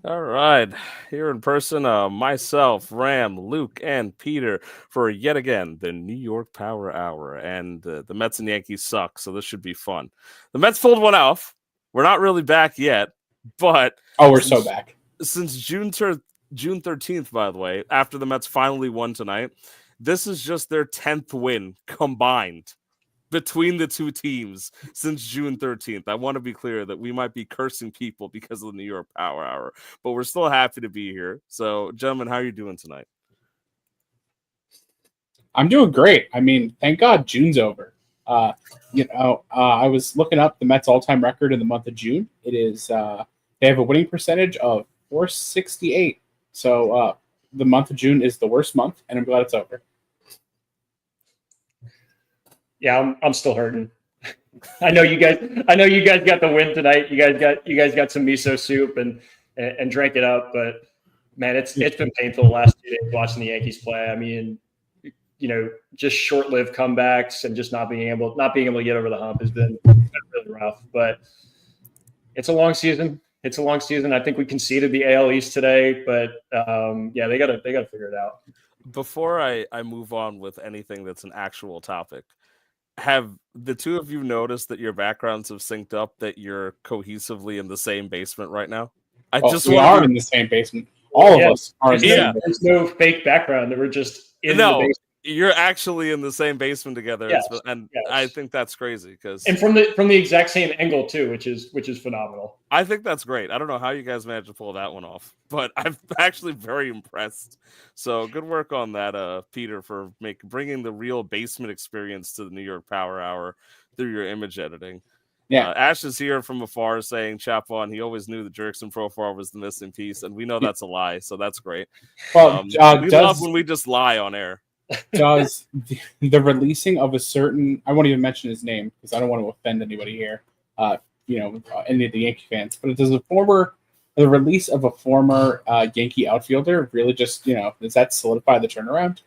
All right, here in person, myself, Ram, Luke, and Peter for yet again the New York Power Hour. And the Mets and Yankees suck, so this should be fun. The Mets pulled one off. We're not really back yet, but Oh, we're so since back. since June 13th, by the way, after the Mets finally won tonight, this is just their 10th win combined between the two teams since June 13th. I want to be clear that we might be cursing people because of the New York Power Hour, but we're still happy to be here. So, gentlemen, how are you doing tonight? I'm doing great. I mean, thank God June's over. I was looking up the Mets all-time record in the month of June. It is they have a winning percentage of 468. So the month of June is the worst month, and I'm glad it's over. Yeah, I'm still hurting. I know you guys. I know you guys got the win tonight. You guys got some miso soup and drank it up. But man, it's been painful the last 2 days watching the Yankees play. I mean, just short-lived comebacks and just not being able to get over the hump has been really rough. But it's a long season. It's a long season. I think we conceded the AL East today, but yeah, they gotta figure it out. Before I move on with anything that's an actual topic, have the two of you noticed that your backgrounds have synced up, that you're cohesively in the same basement right now? I Oh, just we want are to in the same basement. All of Yeah, us are in there's the no same yeah, basement. there's no fake background. They were just in the no, basement. you're actually in the same basement together. Yes, And I yes, think that's crazy because and from the exact same angle too, which is phenomenal. I think that's great. I don't know how you guys managed to pull that one off, but I'm actually very impressed. So good work on that, Peter, for bringing the real basement experience to the New York Power Hour through your image editing. Yeah. Ash is here from afar saying, "Chap on." He always knew the Jerkson profile was the missing piece, and we know that's a lie, so that's great. Well, We love when we just lie on air. does the releasing of a certain, I won't even mention his name because I don't want to offend anybody here, any of the Yankee fans, but does the release of a former Yankee outfielder really just, does that solidify the turnaround?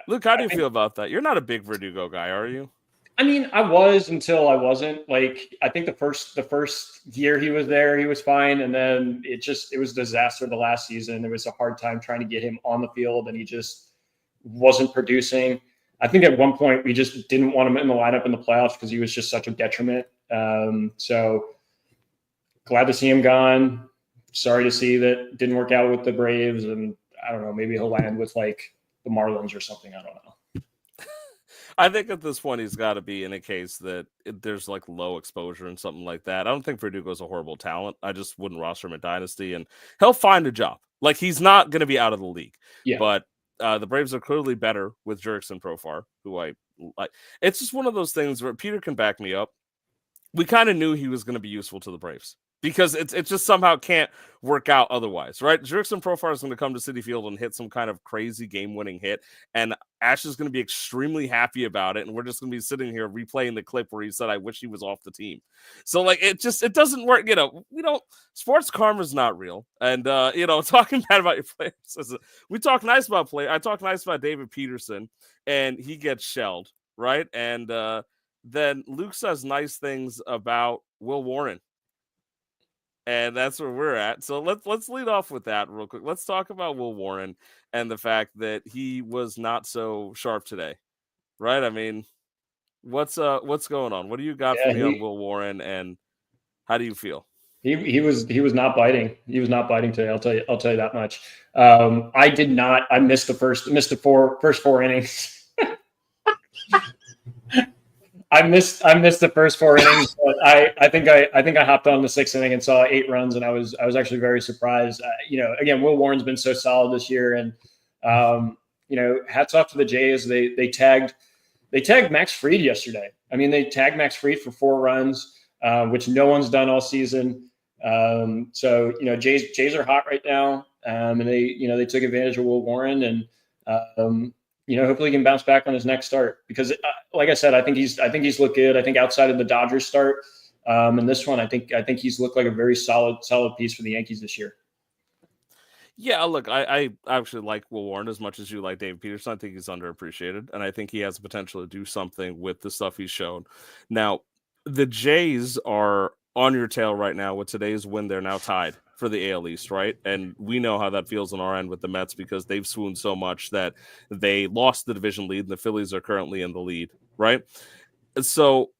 Luke, how do I you think feel about that? You're not a big Verdugo guy, are you? I mean, I was until I wasn't. Like, I think the first year he was there, he was fine, and then it was a disaster the last season. There was a hard time trying to get him on the field, and he just wasn't producing. I think at one point we just didn't want him in the lineup in the playoffs because he was just such a detriment. So glad to see him gone. Sorry to see that it didn't work out with the Braves, and I don't know, maybe he'll land with like the Marlins or something. I don't know. I think at this point he's got to be in a case that there's like low exposure and something like that. I don't think Verdugo's a horrible talent. I just wouldn't roster him at Dynasty, and he'll find a job. Like he's not going to be out of the league, Yeah, but the Braves are clearly better with Jurickson Profar, who I like. It's just one of those things where Peter can back me up. We kind of knew he was going to be useful to the Braves because it just somehow can't work out otherwise, right? Jurickson Profar is going to come to City Field and hit some kind of crazy game-winning hit, and Ash is going to be extremely happy about it, and we're just going to be sitting here replaying the clip where he said, "I wish he was off the team." So like it doesn't work. We don't. Sports karma is not real, and talking bad about your players. We talk nice about play. I talk nice about David Peterson, and he gets shelled, right? And then Luke says nice things about Will Warren, and that's where we're at. So let's lead off with that real quick. Let's talk about Will Warren and the fact that he was not so sharp today, right? I mean, what's going on? What do you got for yeah. me on Will Warren, and how do you feel? He was not biting. He was not biting today. I'll tell you that much. I did not. I missed the first four innings. I missed the first four innings, but I think I hopped on the sixth inning and saw 8 runs, and I was actually very surprised. Again, Will Warren's been so solid this year, and hats off to the Jays. They tagged Max Fried yesterday. I mean, they tagged Max Fried for 4 runs, which no one's done all season. Jays are hot right now, and they took advantage of Will Warren, and hopefully he can bounce back on his next start because, like I said, I think he's looked good. I think outside of the Dodgers start, and this one, I think he's looked like a very solid piece for the Yankees this year. Yeah, look, I actually like Will Warren as much as you like David Peterson. I think he's underappreciated, and I think he has the potential to do something with the stuff he's shown. Now, the Jays are on your tail right now with today's win. They're now tied for the AL East, right? And we know how that feels on our end with the Mets because they've swooned so much that they lost the division lead and the Phillies are currently in the lead, right? So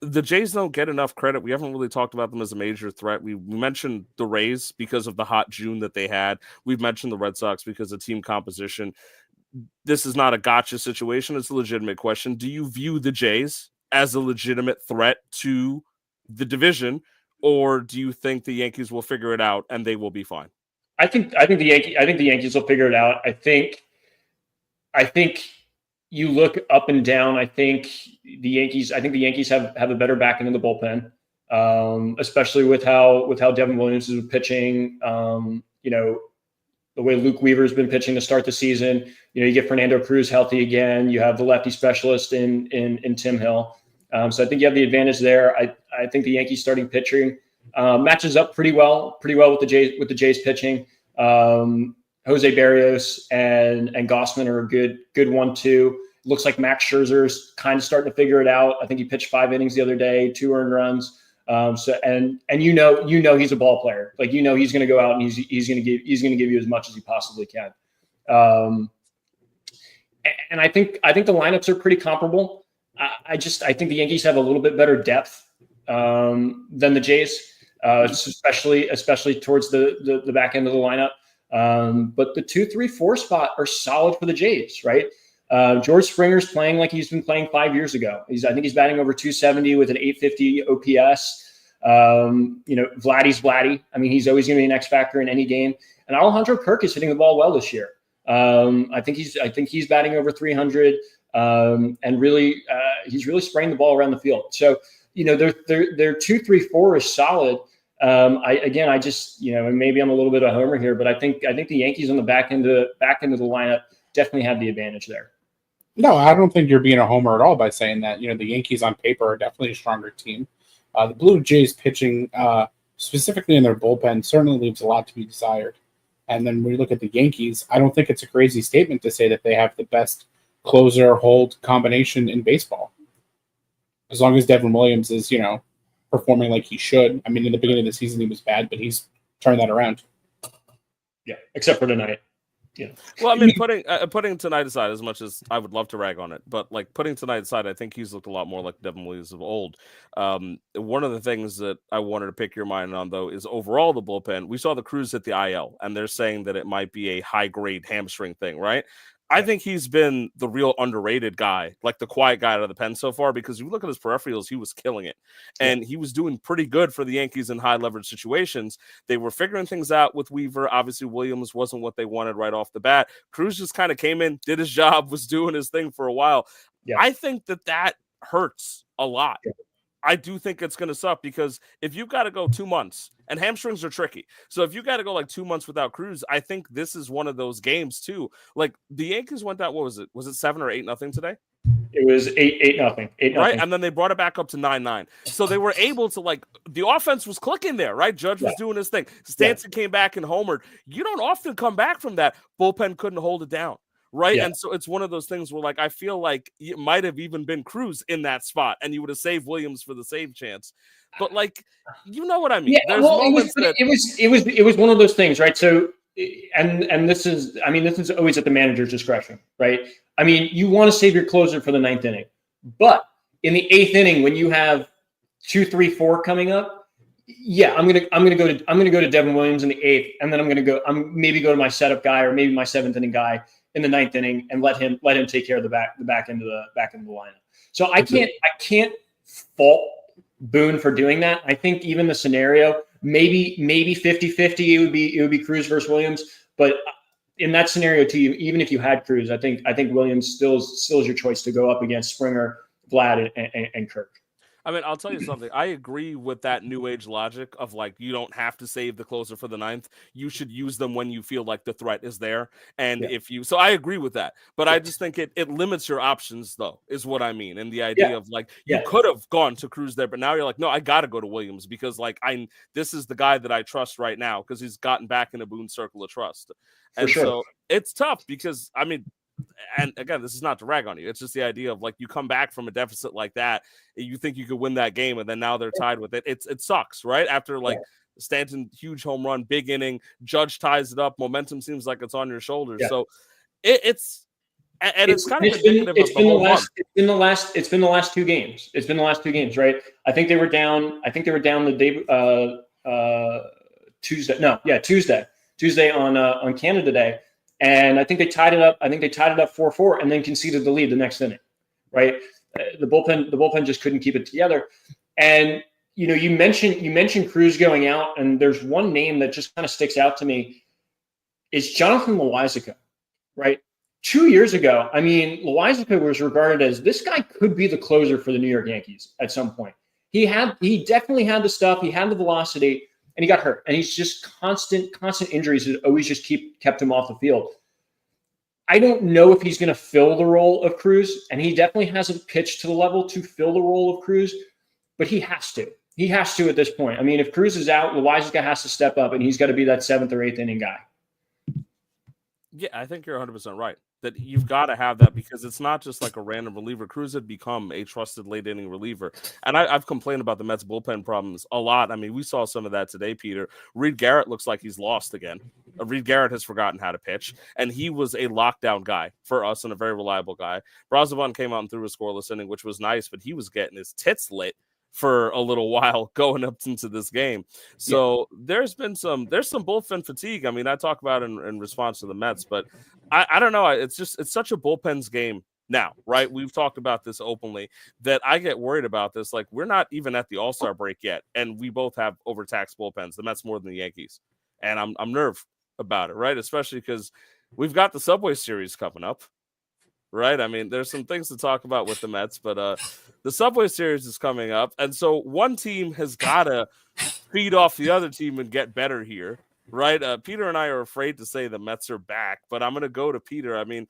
the Jays don't get enough credit. We haven't really talked about them as a major threat. We mentioned the Rays because of the hot June that they had. We've mentioned the Red Sox because of team composition. This is not a gotcha situation. It's a legitimate question. Do you view the Jays as a legitimate threat to the division, or do you think the Yankees will figure it out and they will be fine? I think the Yankees will figure it out. I think you look up and down. I think the Yankees have a better back end of the bullpen, especially with how Devin Williams is pitching. The way Luke Weaver has been pitching to start the season. You get Fernando Cruz healthy again. You have the lefty specialist in Tim Hill. So I think you have the advantage there. I think the Yankees starting pitching matches up pretty well with the Jays pitching. Jose Barrios and Gossman are a good 1-2. Looks like Max Scherzer's kind of starting to figure it out. I think he pitched 5 innings the other day, 2 earned runs. So he's a ball player. Like he's going to go out and he's going to give you as much as he possibly can. And I think the lineups are pretty comparable. I think the Yankees have a little bit better depth than the Jays, especially towards the back end of the lineup. But the 2, 3, 4 spot are solid for the Jays, right? George Springer's playing like he's been playing 5 years ago. I think he's batting over 270 with an 850 OPS. Vladdy's Vladdy. I mean, he's always going to be an X factor in any game. And Alejandro Kirk is hitting the ball well this year. I think he's batting over 300, and really, he's really spraying the ball around the field. So, their 2, 3, 4 is solid. And maybe I'm a little bit of a homer here, but I think the Yankees on the back end of the lineup definitely have the advantage there. No, I don't think you're being a homer at all by saying that. The Yankees on paper are definitely a stronger team. The Blue Jays pitching, specifically in their bullpen, certainly leaves a lot to be desired. And then when you look at the Yankees, I don't think it's a crazy statement to say that they have the best closer-hold combination in baseball. As long as Devin Williams is, performing like he should. I mean, in the beginning of the season, he was bad, but he's turned that around. Yeah, except for tonight. Yeah. Well, I mean, putting tonight aside, as much as I would love to rag on it, but putting tonight aside, I think he's looked a lot more like Devin Williams of old. One of the things that I wanted to pick your mind on, though, is overall the bullpen. We saw the Cruz hit the IL, and they're saying that it might be a high-grade hamstring thing, right? I think he's been the real underrated guy, like the quiet guy out of the pen so far, because if you look at his peripherals, he was killing it. And he was doing pretty good for the Yankees in high leverage situations. They were figuring things out with Weaver. Obviously, Williams wasn't what they wanted right off the bat. Cruz just kind of came in, did his job, was doing his thing for a while. Yeah. I think that hurts a lot. Yeah. I do think it's going to suck because if you've got to go 2 months, and hamstrings are tricky. So if you got to go 2 months without Cruz, I think this is one of those games too. Like the Yankees went out, what was it? Was it 7 or 8-0 today? It was 8-0. 8-0. Right. And then they brought it back up to 9-9. So they were able to the offense was clicking there, right? Judge was doing his thing. Stanton came back and homered. You don't often come back from that. Bullpen couldn't hold it down. Right. Yeah. And so it's one of those things where I feel like it might have even been Cruz in that spot and you would have saved Williams for the save chance. But you know what I mean? Yeah, there's moments it was one of those things, right? So and this is always at the manager's discretion, right? I mean, you want to save your closer for the 9th inning. But in the 8th inning, when you have 2, 3, 4 coming up, I'm gonna go to Devin Williams in the 8th, and then I'm maybe go to my setup guy or maybe my 7th inning guy in the 9th inning and let him take care of the back end of the lineup. So I can't fault Boone for doing that. I think even the scenario, maybe 50-50, it would be Cruz versus Williams. But in that scenario too, even if you had Cruz, I think Williams still is your choice to go up against Springer, Vlad, and Kirk. I mean, I'll tell you something. I agree with that new age logic of you don't have to save the closer for the 9th. You should use them when you feel like the threat is there. And so I agree with that. But I just think it limits your options, though, is what I mean. And the idea of you could have gone to Cruz there, but now you're no, I got to go to Williams because this is the guy that I trust right now because he's gotten back in a Boone circle of trust. And so it's tough because, I mean, and again, this is not to rag on you. It's just the idea of like you come back from a deficit like that, you think you could win that game, and then now they're tied with it. It sucks, right? After like Stanton, huge home run, big inning, Judge ties it up, momentum seems like it's on your shoulders. Yeah. So it's kind of indicative of the whole month. It's been the last 2 games. It's been the last 2 games, right? I think they were down the day Tuesday on Canada Day, and I think they tied it up. I think they tied it up 4-4, and then conceded the lead the next inning, right? The bullpen just couldn't keep it together. And you mentioned Cruz going out, and there's one name that just kind of sticks out to me. Is Jonathan Loaisiga, right? 2 years ago, I mean, Loaisiga was regarded as this guy could be the closer for the New York Yankees at some point. He definitely had the stuff, he had the velocity, and he got hurt. And he's just constant injuries that always just kept him off the field. I don't know if he's going to fill the role of Cruz, and he definitely hasn't pitched to the level to fill the role of Cruz, but he has to. He has to at this point. I mean, if Cruz is out, Loaisiga has to step up, and he's got to be that 7th or 8th inning guy. Yeah, I think you're 100% right. That you've got to have that because it's not just like a random reliever. Cruz had become a trusted late inning reliever. And I've complained about the Mets bullpen problems a lot. I mean, we saw some of that today, Peter. Reed Garrett looks like he's lost again. Reed Garrett has forgotten how to pitch, and he was a lockdown guy for us and a very reliable guy. Brazovan came out and threw a scoreless inning, which was nice, but he was getting his tits lit for a little while going up into this game. So there's some bullpen fatigue. I mean, I talk about it in response to the Mets, but I don't know. It's such a bullpen's game now, right? We've talked about this openly that I get worried about this. Like, we're not even at the All-Star break yet, and we both have overtaxed bullpens. The Mets more than the Yankees. And I'm nerved about it, right? Especially because we've got the Subway Series coming up, right? I mean, there's some things to talk about with the Mets, but the Subway Series is coming up. And so one team has got to feed off the other team and get better here, right? Peter and I are afraid to say the Mets are back, but I'm going to go to Peter. I mean,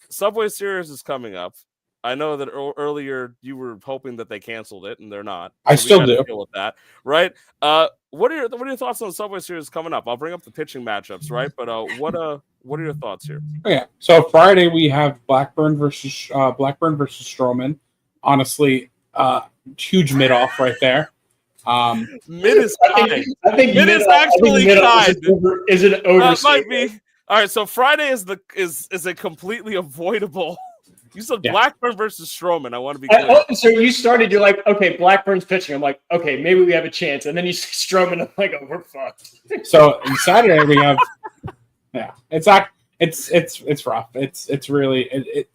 Subway Series is coming up. I know that earlier you were hoping that they canceled it, and they're not. I still do. Deal with that, right? What are your thoughts on the Subway Series coming up? I'll bring up the pitching matchups, right? But what are your thoughts here? Okay, so Friday we have Blackburn versus Stroman. Honestly, huge mid off right there. Mid is tied. I think mid is actually tied. Is it over? Might be. All right, so Friday is a completely avoidable. You said Blackburn versus Stroman. I want to be clear. So you started, you're like, okay, Blackburn's pitching. I'm like, okay, maybe we have a chance. And then you say Stroman, I'm like, oh, we're fucked. So Saturday we have, it's rough. It's really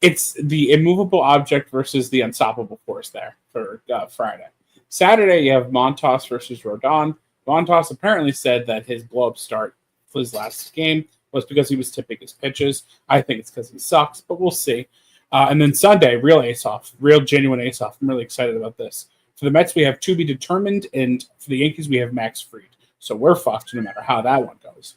it's the immovable object versus the unstoppable force there for Friday. Saturday you have Montas versus Rodon. Montas apparently said that his blow-up start for his last game was because he was tipping his pitches. I think it's because he sucks, but we'll see. And then Sunday, real ace-off, real genuine ace-off. I'm really excited about this. For the Mets, we have to be determined, and for the Yankees, we have Max Fried. So we're fucked no matter how that one goes.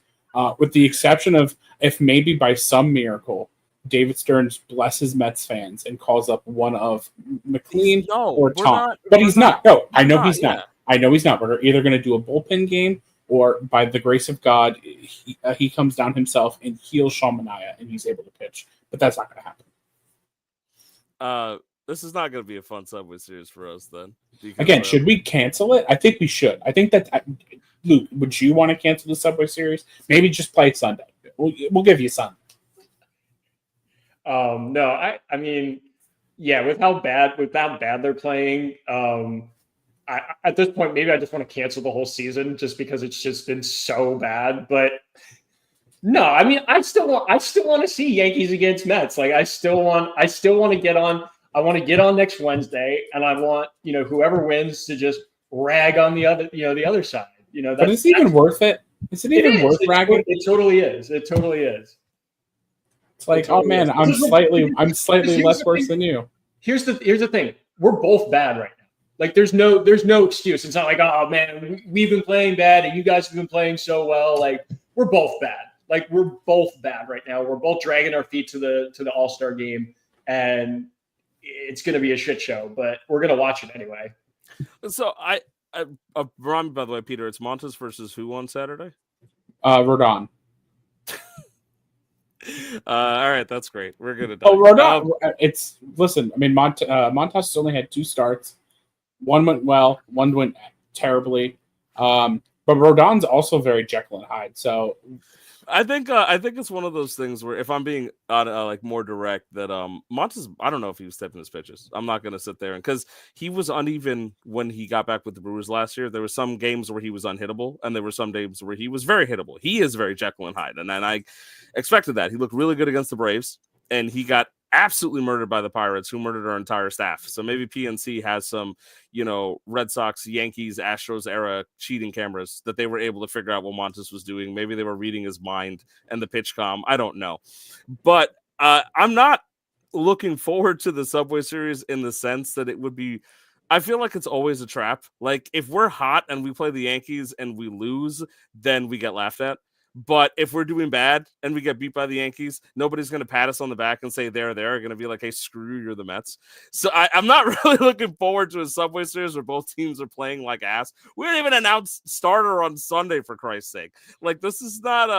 With the exception of if maybe by some miracle, David Stearns blesses Mets fans and calls up one of McLean or Tom. But he's not. No, I know he's not. I know he's not. We're either going to do a bullpen game or by the grace of God, he comes down himself and heals Sean Manaea and he's able to pitch. But that's not going to happen. This is not going to be a fun Subway Series for us then. Again, should we cancel it? I think we should. I think that Luke, would you want to cancel the Subway Series? Maybe just play Sunday. We'll give you Sunday. No, I mean, yeah, with how bad they're playing, at this point, maybe I just want to cancel the whole season just because it's just been so bad. But no, I mean, I still want to see Yankees against Mets. Like, I still want to get on. I want to get on next Wednesday, and I want whoever wins to just rag on the other side. But is it even worth it? Is it even worth ragging? It totally is. It totally is. It's like, oh man, I'm slightly less worse than you. Here's the thing. We're both bad right now. Like, there's no excuse. It's not like, oh man, we've been playing bad and you guys have been playing so well. Like, we're both bad. Like, we're both bad right now. We're both dragging our feet to the All-Star game, and it's going to be a shit show, but we're going to watch it anyway. So remind me, by the way, Peter, it's Montas versus who on Saturday? Rodon. All right, that's great. We're good at Oh, that. Rodon. Listen. I mean, Montas only had 2 starts. One went well. One went terribly. But Rodon's also very Jekyll and Hyde. So I think it's one of those things where if I'm being like more direct, that Montes, I don't know if he was stepping his pitches. I'm not gonna sit there, and because he was uneven when he got back with the Brewers last year. There were some games where he was unhittable, and there were some games where he was very hittable. He is very Jekyll and Hyde, and I expected that. He looked really good against the Braves, and he got absolutely murdered by the Pirates, who murdered our entire staff. So maybe PNC has some, Red Sox, Yankees, Astros era cheating cameras that they were able to figure out what Montes was doing. Maybe they were reading his mind and the pitch com. I don't know. But I'm not looking forward to the Subway Series in the sense that it would be, I feel like it's always a trap. Like if we're hot and we play the Yankees and we lose, then we get laughed at. But if we're doing bad and we get beat by the Yankees, nobody's going to pat us on the back and say they're going to be like, hey, screw you, you're the Mets. So I'm not really looking forward to a Subway Series where both teams are playing like ass. We didn't even announce starter on Sunday, for Christ's sake. Like, this is not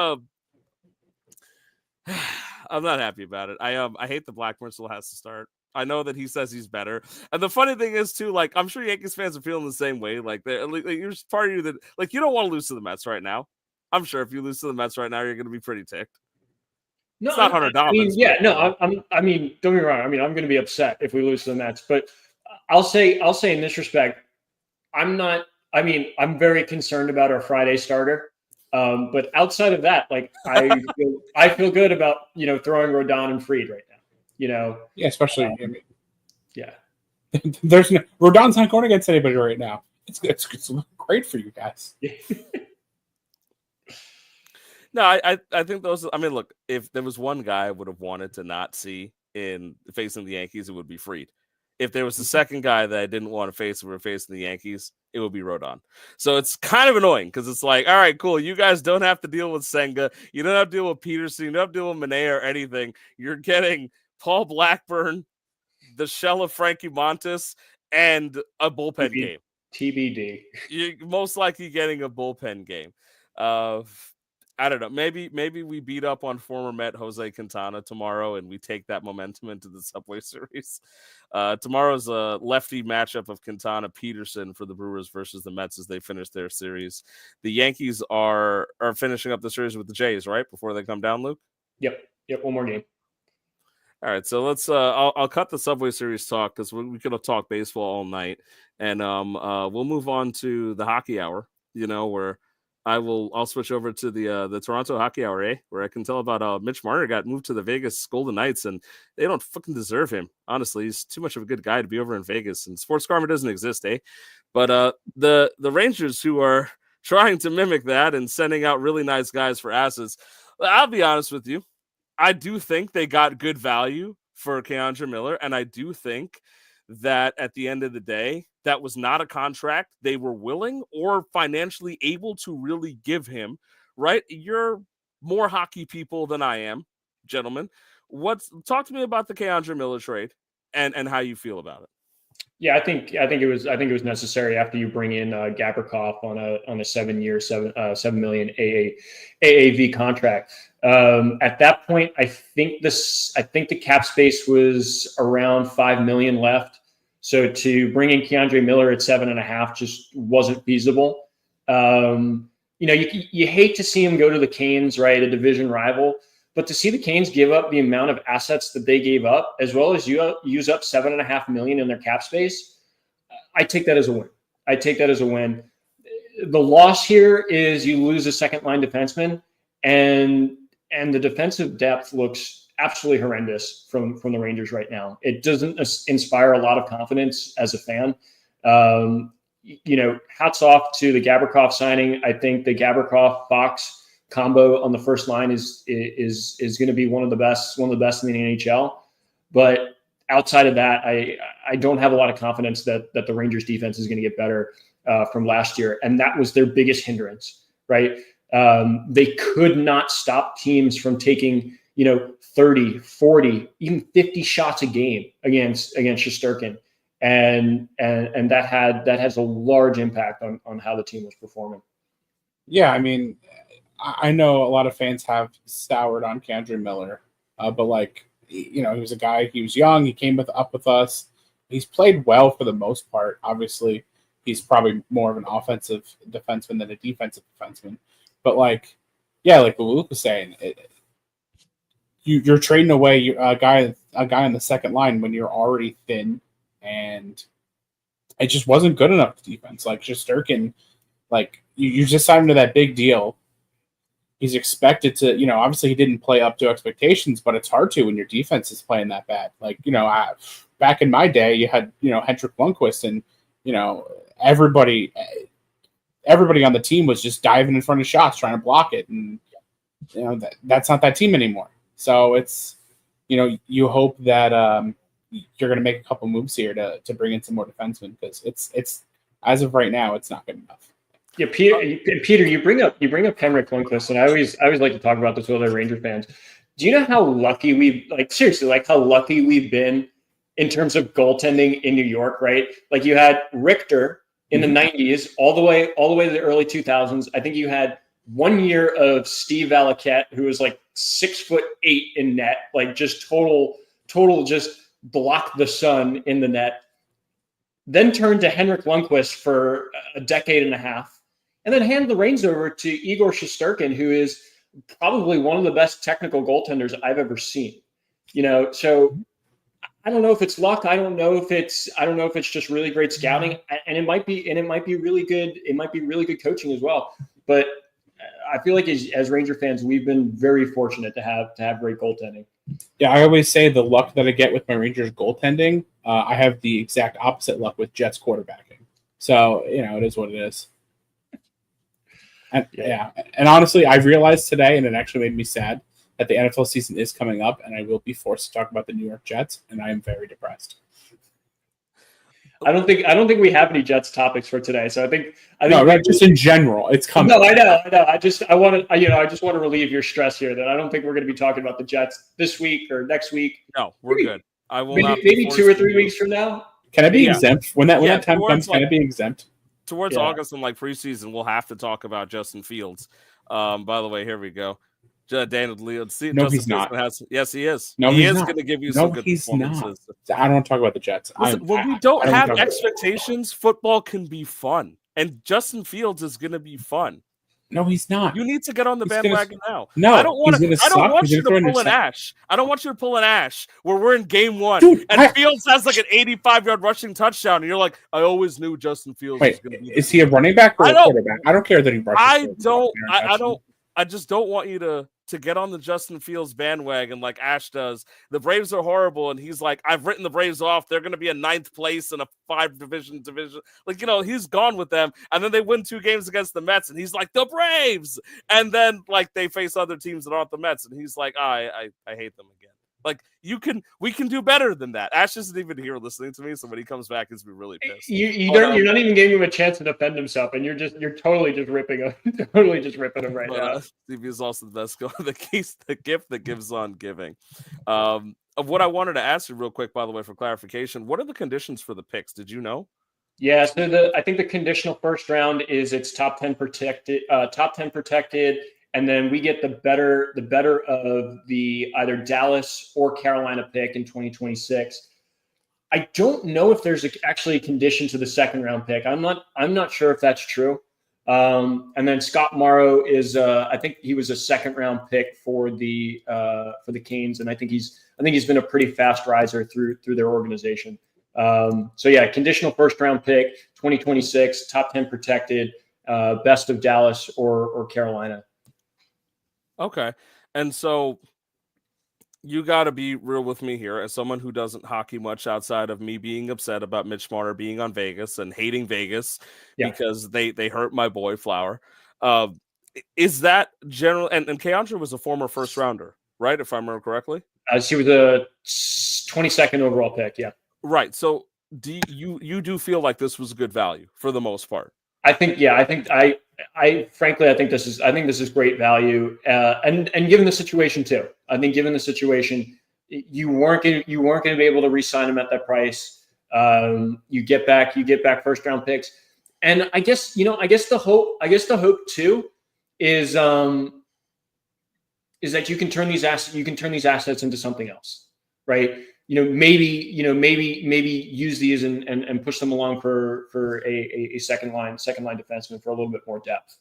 I'm not happy about it. I hate that Blackburn still has to start. I know that he says he's better. And the funny thing is, too, like, I'm sure Yankees fans are feeling the same way. Like, there's part of you that, like, you don't want to lose to the Mets right now. I'm sure if you lose to the Mets right now, you're going to be pretty ticked. No, it's not Hunter Dobbins. Don't get me wrong. I mean, I'm going to be upset if we lose to the Mets, but I'll say in this respect, I'm very concerned about our Friday starter. But outside of that, like I feel good about, throwing Rodon and Fried right now, Yeah, especially, yeah. Rodon's not going against anybody right now. It's great for you guys. No, I think those. I mean, look, if there was one guy I would have wanted to not see in facing the Yankees, it would be Fried. If there was a second guy that I didn't want to face when we were facing the Yankees, it would be Rodon. So it's kind of annoying because it's like, all right, cool. You guys don't have to deal with Senga. You don't have to deal with Peterson. You don't have to deal with Manaea or anything. You're getting Paul Blackburn, the shell of Frankie Montas, and a bullpen game. TBD. You're most likely getting a bullpen game. I don't know. Maybe we beat up on former Met Jose Quintana tomorrow, and we take that momentum into the Subway Series. Tomorrow's a lefty matchup of Quintana Peterson for the Brewers versus the Mets as they finish their series. The Yankees are finishing up the series with the Jays, right, before they come down, Luke? Yep. One more game. All right, so let's. I'll cut the Subway Series talk because we could have talked baseball all night, and we'll move on to the hockey hour. Where I'll switch over to the Toronto Hockey Hour, where I can tell about Mitch Marner got moved to the Vegas Golden Knights, and they don't fucking deserve him. Honestly, he's too much of a good guy to be over in Vegas, and sports karma doesn't exist, But the Rangers, who are trying to mimic that and sending out really nice guys for assets, I'll be honest with you, I do think they got good value for Keandre Miller, and I do think that at the end of the day, that was not a contract they were willing or financially able to really give him, right? You're more hockey people than I am, gentlemen. Talk to me about the Keandre Miller trade and how you feel about it. Yeah, I think it was necessary after you bring in Gavrikov on a 7-year, $7 million AAV contract. At that point, I think the cap space was around $5 million left. So to bring in Keandre Miller at 7.5 just wasn't feasible. You hate to see him go to the Canes, right, a division rival. But to see the Canes give up the amount of assets that they gave up, as well as use up $7.5 million in their cap space, I take that as a win. The loss here is you lose a second line defenseman, and the defensive depth looks absolutely horrendous from the Rangers right now. It doesn't inspire a lot of confidence as a fan. Hats off to the Gavrikov signing. I think the Gavrikov-Fox combo on the first line is going to be one of the best in the NHL. But outside of that, I don't have a lot of confidence that the Rangers defense is going to get better from last year. And that was their biggest hindrance, right? They could not stop teams from taking, 30, 40, even 50 shots a game against Shesterkin. And that has a large impact on how the team was performing. Yeah, I mean, I know a lot of fans have soured on K'Andre Miller, but like, he was a guy. He was young. He came up with us. He's played well for the most part. Obviously, he's probably more of an offensive defenseman than a defensive defenseman. But like, yeah, like what Luke was saying, you're trading away a guy on the second line when you're already thin, and it just wasn't good enough defense. Like Shesterkin, like you just signed him to that big deal. He's expected to, obviously he didn't play up to expectations, but it's hard to when your defense is playing that bad. Like, back in my day, you had, Henrik Lundqvist, and, everybody on the team was just diving in front of shots, trying to block it. And, that's not that team anymore. So it's, you hope that you're going to make a couple moves here to bring in some more defensemen, because it's as of right now, it's not good enough. Yeah, Peter, you bring up Henrik Lundqvist, and I always like to talk about this with other Ranger fans. Do you know how lucky how lucky we've been in terms of goaltending in New York, right? Like you had Richter in the 90s all the way to the early 2000s. I think you had 1 year of Steve Valiquette, who was like 6'8" in net, like just total just block the sun in the net. Then turned to Henrik Lundqvist for a decade and a half, and then hand the reins over to Igor Shesterkin, who is probably one of the best technical goaltenders I've ever seen. So I don't know if it's luck. I don't know if it's just really great scouting, and it might be really good. It might be really good coaching as well. But I feel like as Ranger fans, we've been very fortunate to have great goaltending. Yeah, I always say the luck that I get with my Rangers goaltending, I have the exact opposite luck with Jets quarterbacking. So, it is what it is. And and honestly, I realized today, and it actually made me sad, that the NFL season is coming up, and I will be forced to talk about the New York Jets, and I am very depressed. I don't think we have any Jets topics for today. So I think just in general, it's coming. No, I know. I just want to relieve your stress here that I don't think we're going to be talking about the Jets this week or next week. No, we're good. I will maybe 2 or 3 weeks from now. Can I be exempt when that time comes? Can I be exempt? Towards August and like preseason, we'll have to talk about Justin Fields. By the way, here we go. Daniel Leon. No, he's not. Yes, he is. No, he is going to give you some good performances. Not. I don't want to talk about the Jets. Listen, when we don't have expectations, football can be fun, and Justin Fields is going to be fun. No, he's not. You need to get on the bandwagon now. No, I don't want you to pull an Ash. I don't want you to pull an Ash where we're in game one, dude, and Fields has like an 85-yard rushing touchdown, and you're like, I always knew Justin Fields was going to be. Is he a running back or a quarterback? I don't care that he rushes. I just don't want you to get on the Justin Fields bandwagon like Ash does. The Braves are horrible, and he's like, I've written the Braves off. They're going to be in 9th place in a 5-division. Like, he's gone with them. And then they win 2 games against the Mets, and he's like, the Braves. And then, like, they face other teams that aren't the Mets, and he's like, I hate them again. Like, we can do better than that. Ash isn't even here listening to me, so when he comes back, he's be really pissed. You're not even giving him a chance to defend himself, and you're totally just ripping him, right now. Stevie is also the best. The gift that gives on giving. Of what I wanted to ask you real quick, by the way, for clarification, what are the conditions for the picks? Did you know? Yeah, so I think the conditional first round is it's top 10 protected. And then we get the better of the either Dallas or Carolina pick in 2026. I don't know if there's actually a condition to the second round pick. I'm not sure if that's true. And then Scott Morrow is I think he was a second round pick for the Canes, and I think he's been a pretty fast riser through their organization. So yeah, conditional first round pick, 2026, top 10 protected, best of Dallas or Carolina. Okay. And so you got to be real with me here as someone who doesn't hockey much outside of me being upset about Mitch Marner being on Vegas and hating Vegas because they hurt my boy Flower. Is that general? And K'Andre was a former first rounder, right? If I remember correctly. She was a 22nd overall pick. Yeah. Right. So do you do feel like this was a good value for the most part? I think frankly, I think this is great value. And given the situation too, I think given the situation, you weren't going to be able to re-sign him at that price. You get back first round picks. And I guess the hope too is that you can turn these assets into something else, right? Maybe use these and push them along for a second line defenseman for a little bit more depth,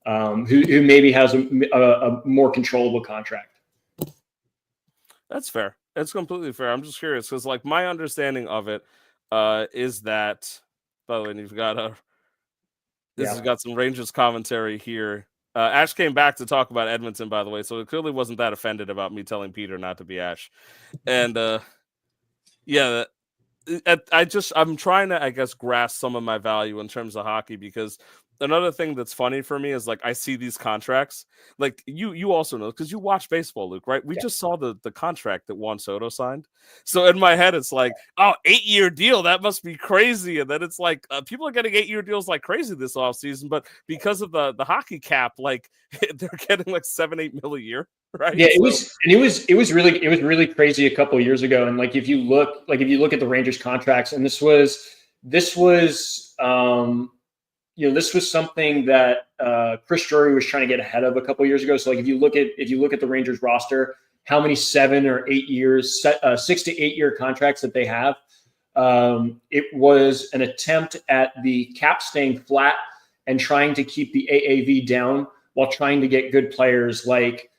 who maybe has a more controllable contract. That's fair. It's completely fair. I'm just curious because, like, my understanding of it is that. By the way, you've got has got some Rangers commentary here. Ash came back to talk about Edmonton, by the way, so it clearly wasn't that offended about me telling Peter not to be Ash. And I'm trying to, I guess, grasp some of my value in terms of hockey, because another thing that's funny for me is, like, I see these contracts. Like, you also know, because you watch baseball, Luke, right? We just saw the contract that Juan Soto signed. So in my head, it's like, oh, 8-year deal. That must be crazy. And then it's like, people are getting 8-year deals like crazy this offseason. But because of the hockey cap, like, they're getting like 7-8 mil a year. Right. Yeah, it was really crazy a couple of years ago. And like, if you look at the Rangers contracts, and this was something that Chris Drury was trying to get ahead of a couple of years ago. So like, if you look at the Rangers roster, how many 7 or 8 years, 6 to 8 year contracts that they have, it was an attempt at the cap staying flat and trying to keep the AAV down while trying to get good players like,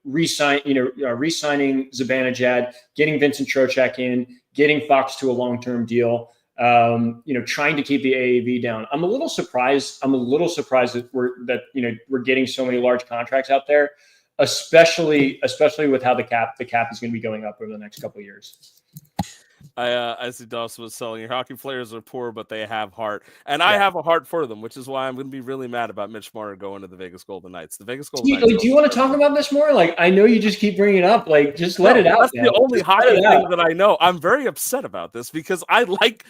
re-signing Zibanejad, getting Vincent Trocheck in, getting Fox to a long-term deal, trying to keep the AAV down. I'm a little surprised that we're getting so many large contracts out there, especially with how the cap is going to be going up over the next couple of years. I see Dawson was selling your hockey players are poor, but they have heart. And I have a heart for them, which is why I'm going to be really mad about Mitch Marner going to the Vegas Golden Knights. The Vegas Golden Knights. Do you want to talk about this more? Like, I know you just keep bringing it up. Like, just let it out. That's the only hockey thing that I know. I'm very upset about this because I like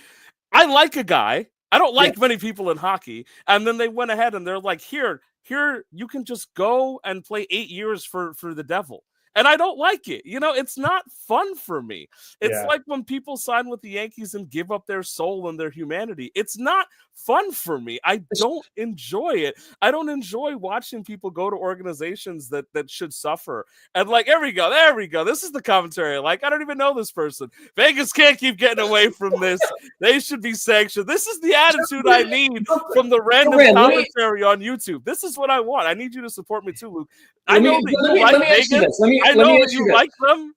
a guy. I don't like many people in hockey. And then they went ahead and they're like, here, you can just go and play 8 years for the Devil. And I don't like it. It's not fun for me. It's like when people sign with the Yankees and give up their soul and their humanity. It's not fun for me. I don't enjoy it. I don't enjoy watching people go to organizations that should suffer. And like, there we go. This is the commentary. Like, I don't even know this person. Vegas can't keep getting away from this. They should be sanctioned. This is the attitude I need from the random commentary on YouTube. This is what I want. I need you to support me too, Luke. I know that you like Vegas. I know that you like them,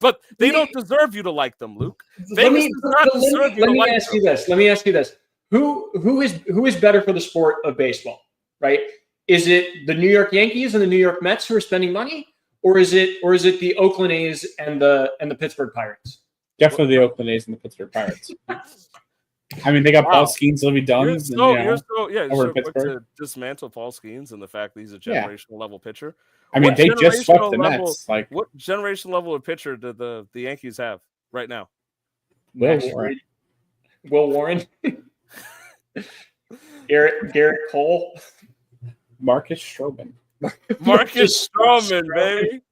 but they don't deserve you to like them, Luke. Let me ask you this. Who is better for the sport of baseball, right? Is it the New York Yankees and the New York Mets who are spending money, or is it the Oakland A's and the Pittsburgh Pirates? Definitely the Oakland A's and the Pittsburgh Pirates. I mean, they got Paul Skeens, Livy Duns. You're so quick to dismantle Paul Skeens and the fact that he's a generational level pitcher. I mean, they just swept the Mets. Like, what generation level of pitcher do the Yankees have right now? Will Warren. Garrett Cole. Marcus Stroman. Marcus Stroman, baby.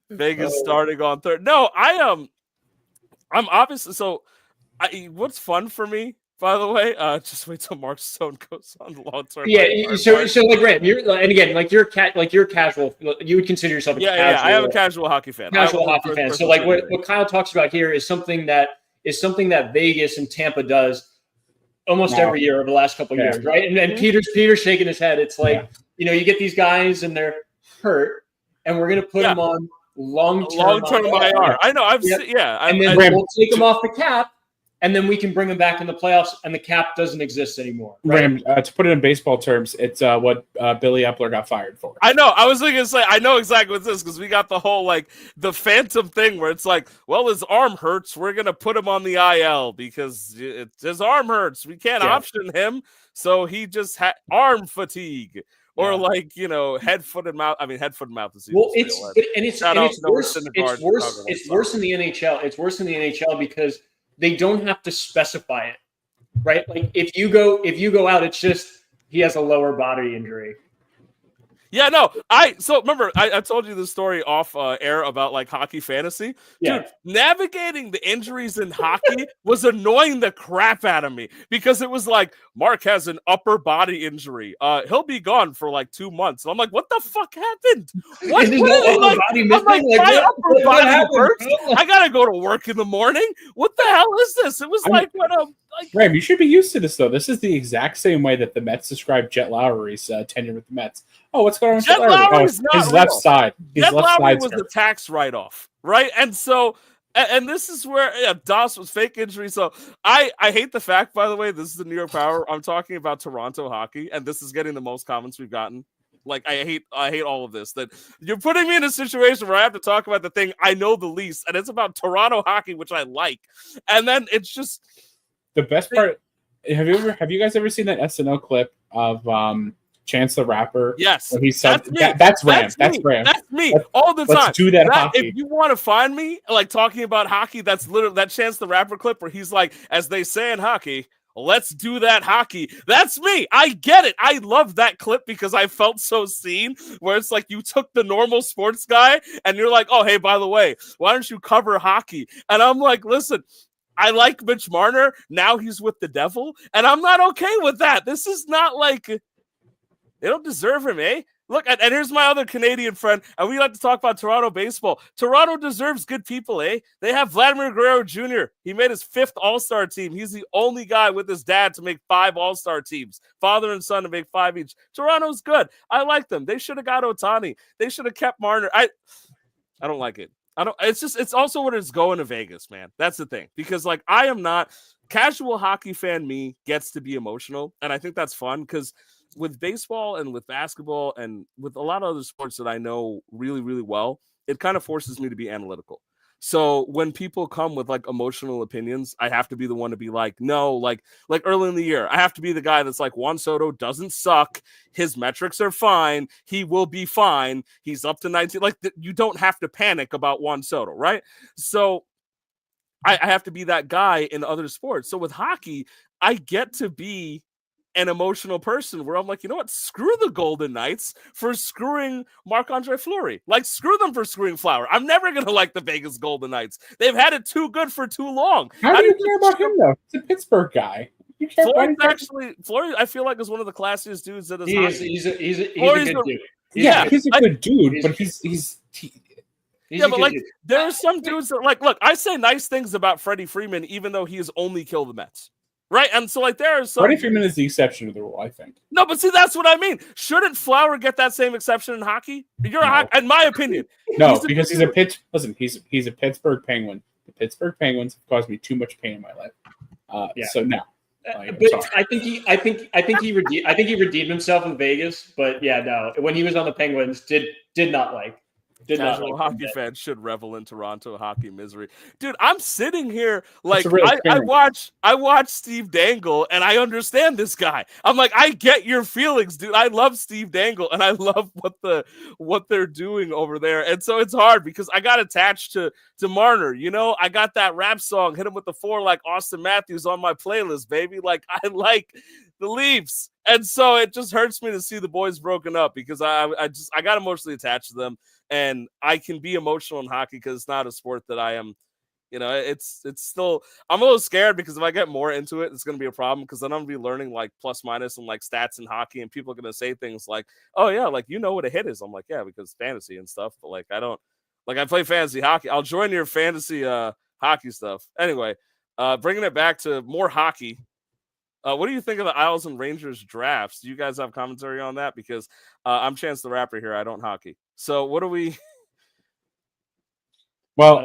Vegas starting on third. No, I'm obviously so. What's fun for me, by the way, just wait till Mark Stone goes on the long term. Yeah, so like Grant, you're casual. You would consider yourself a casual. Yeah, I am a casual hockey fan. So like what Kyle talks about here is something that Vegas and Tampa does almost every year over the last couple of years, right? And Peter's shaking his head. It's like you get these guys and they're hurt, and we're gonna put them on long-term IR. I know. And then we'll take them off the cap. And then we can bring them back in the playoffs, and the cap doesn't exist anymore. Right? Ram, to put it in baseball terms, it's what Billy Epler got fired for. I know. I was going to say, I know exactly what this is because we got the whole, like, the phantom thing where it's like, well, his arm hurts. We're going to put him on the IL because his arm hurts. We can't option him. So he just had arm fatigue. Or head, foot, and mouth. I mean, head, foot, and mouth is it's worse in the NHL. It's worse in the NHL because they don't have to specify it, right? Like if you go out, it's just he has a lower body injury. Yeah, no, so remember I told you the story off air about like hockey fantasy. Yeah. Dude, navigating the injuries in hockey was annoying the crap out of me because it was like Mark has an upper body injury. He'll be gone for like 2 months. And I'm like, what the fuck happened? What There's is no it? upper Like, body I'm missing? like, Like, my what upper body happened, hurts. bro? I gotta go to work in the morning. What the hell is this? It was like when Graham, you should be used to this though. This is the exact same way that the Mets described Jet Lowry's tenure with the Mets. Oh, what's going on with Jet Jet Lowry? Lowry's Oh, not his left real. side. His Jet left Lowry side's was hurt. the tax write-off, right? And so, and this is where Doss was fake injury. So I hate the fact, by the way, this is the New York Power. I'm talking about Toronto hockey, and this is getting the most comments we've gotten. Like I hate all of this. That you're putting me in a situation where I have to talk about the thing I know the least, and it's about Toronto hockey, which I like. And then it's just the best part. Have you guys ever seen that SNL clip of Chance the Rapper? Yes, he said, that's me. That's Ram. That's Ram. That's me all the time. Let's do that hockey. If you want to find me like talking about hockey, that's literally that Chance the Rapper clip where he's like, as they say in hockey, let's do that hockey. That's me. I get it. I love that clip because I felt so seen where it's like you took the normal sports guy and you're like, oh, hey, by the way, why don't you cover hockey? And I'm like, listen, I like Mitch Marner. Now he's with the devil. And I'm not okay with that. This is not like they don't deserve him, eh? Look, and here's my other Canadian friend, and we like to talk about Toronto baseball. Toronto deserves good people, eh? They have Vladimir Guerrero Jr. He made his 5th All-Star team. He's the only guy with his dad to make 5 All-Star teams, father and son to make 5 each. Toronto's good. I like them. They should have got Ohtani. They should have kept Marner. I don't like it. It's also when it's going to Vegas, man. That's the thing. Because like I am not casual hockey fan. Me gets to be emotional. And I think that's fun because with baseball and with basketball and with a lot of other sports that I know really, really well, it kind of forces me to be analytical. So when people come with like emotional opinions, I have to be the one to be like, no, like early in the year, I have to be the guy that's like, Juan Soto doesn't suck. His metrics are fine. He will be fine. He's up to 19. Like you don't have to panic about Juan Soto, right? So I have to be that guy in other sports. So with hockey, I get to be an emotional person where I'm like, you know what? Screw the Golden Knights for screwing Marc-Andre Fleury. Like, screw them for screwing Flower. I'm never going to like the Vegas Golden Knights. They've had it too good for too long. How do you care about him, though? He's a Pittsburgh guy. Fleury, I feel like, is one of the classiest dudes that is. He's a good dude. He's a good dude, but he's but like, there are some dudes that, like, look, I say nice things about Freddie Freeman, even though he has only killed the Mets. Right, and so like there are some. Freddie Freeman is the exception to the rule, I think. No, but see, that's what I mean. Shouldn't Flower get that same exception in hockey? In my opinion. No, because he's a Pittsburgh Penguin. The Pittsburgh Penguins have caused me too much pain in my life. So no. But I think he redeemed himself in Vegas. But yeah, no, when he was on the Penguins, did not like. Casual hockey fans should revel in Toronto hockey misery. Dude, I'm sitting here like I watch Steve Dangle and I understand this guy. I'm like, I get your feelings, dude. I love Steve Dangle and I love what they're doing over there. And so it's hard because I got attached to Marner. You know, I got that rap song, Hit Him With the 4 like Austin Matthews on my playlist, baby. Like I like the Leafs. And so it just hurts me to see the boys broken up because I got emotionally attached to them. And I can be emotional in hockey because it's not a sport that I am, you know, it's still, I'm a little scared because if I get more into it, it's going to be a problem because then I'm going to be learning like plus minus and like stats in hockey and people are going to say things like, oh yeah, like, you know what a hit is. I'm like, yeah, because fantasy and stuff, but like, I play fantasy hockey. I'll join your fantasy hockey stuff. Anyway, bringing it back to more hockey. What do you think of the Isles and Rangers drafts? Do you guys have commentary on that? Because I'm Chance the Rapper here. I don't hockey. So what do we? Well,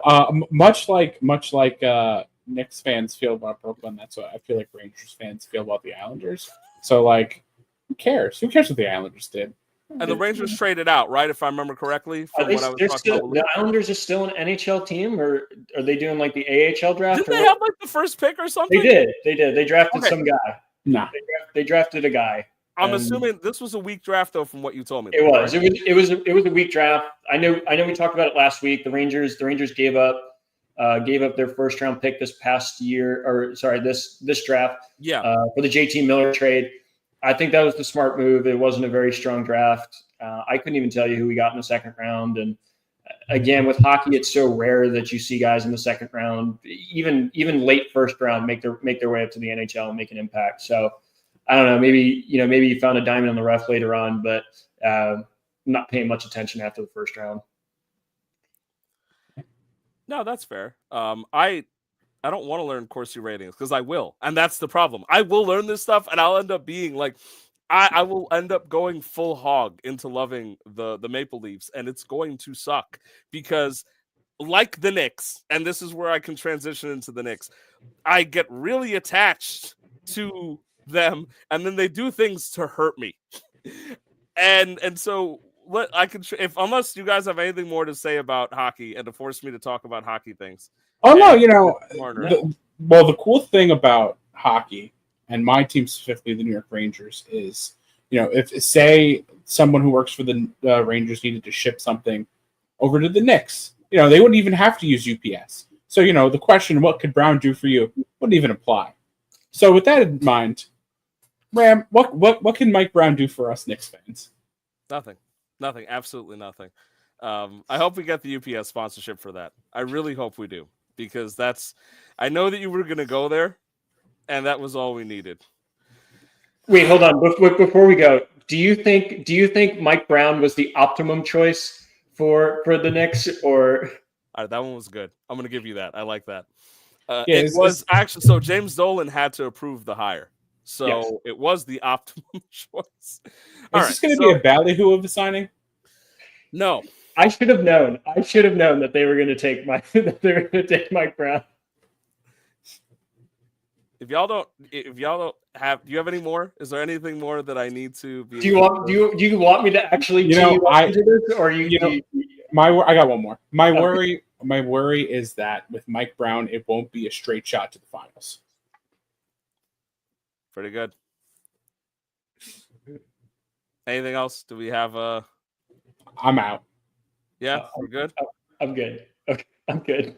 much like Knicks fans feel about Brooklyn, that's what I feel like Rangers fans feel about the Islanders. So like, who cares? Who cares what the Islanders did? And the Rangers traded out, right? If I remember correctly. The Islanders are still an NHL team, or are they doing like the AHL draft? Did they have like the first pick or something? They did. They drafted some guy. Nah. They drafted a guy. I'm assuming this was a weak draft, though, from what you told me. It was. It was a weak draft. I know. We talked about it last week. The Rangers gave up their first round pick this past year, this draft. Yeah. For the JT Miller trade. I think that was the smart move. It wasn't a very strong draft. I couldn't even tell you who we got in the second round. And again, with hockey, it's so rare that you see guys in the second round, even late first round, make their way up to the NHL and make an impact. So I don't know, maybe you found a diamond in the rough later on, but I'm not paying much attention after the first round. No, that's fair. I don't want to learn Corsi ratings because I will, and that's the problem. I will learn this stuff, and I'll end up being like, I will end up going full hog into loving the Maple Leafs, and it's going to suck because, like the Knicks, and this is where I can transition into the Knicks, I get really attached to them, and then they do things to hurt me, and so. Unless you guys have anything more to say about hockey and to force me to talk about hockey things. Oh no, the cool thing about hockey and my team specifically, the New York Rangers, is if say someone who works for the Rangers needed to ship something over to the Knicks, they wouldn't even have to use UPS. So the question, what could Brown do for you, wouldn't even apply. So with that in mind, Ram, what can Mike Brown do for us Knicks fans? Nothing, absolutely nothing. I hope we get the UPS sponsorship for that. I really hope we do, because I know that you were going to go there, and that was all we needed. Wait, hold on. Before we go, do you think Mike Brown was the optimum choice for the Knicks, or? All right, that one was good. I'm going to give you that. I like that. Actually, so James Dolan had to approve the hire. So Yes. It was the optimum choice. Is this going to be a ballyhoo of a signing? No. I should have known. That they were going to take Mike Brown. If y'all don't have, do you have any more? Is there anything more that I need to be? Do you want me to actually into this, or I got one more. My worry is that with Mike Brown, it won't be a straight shot to the finals. Pretty good. Anything else? Do we have I'm out. Yeah, we're good. I'm good. Okay, I'm good.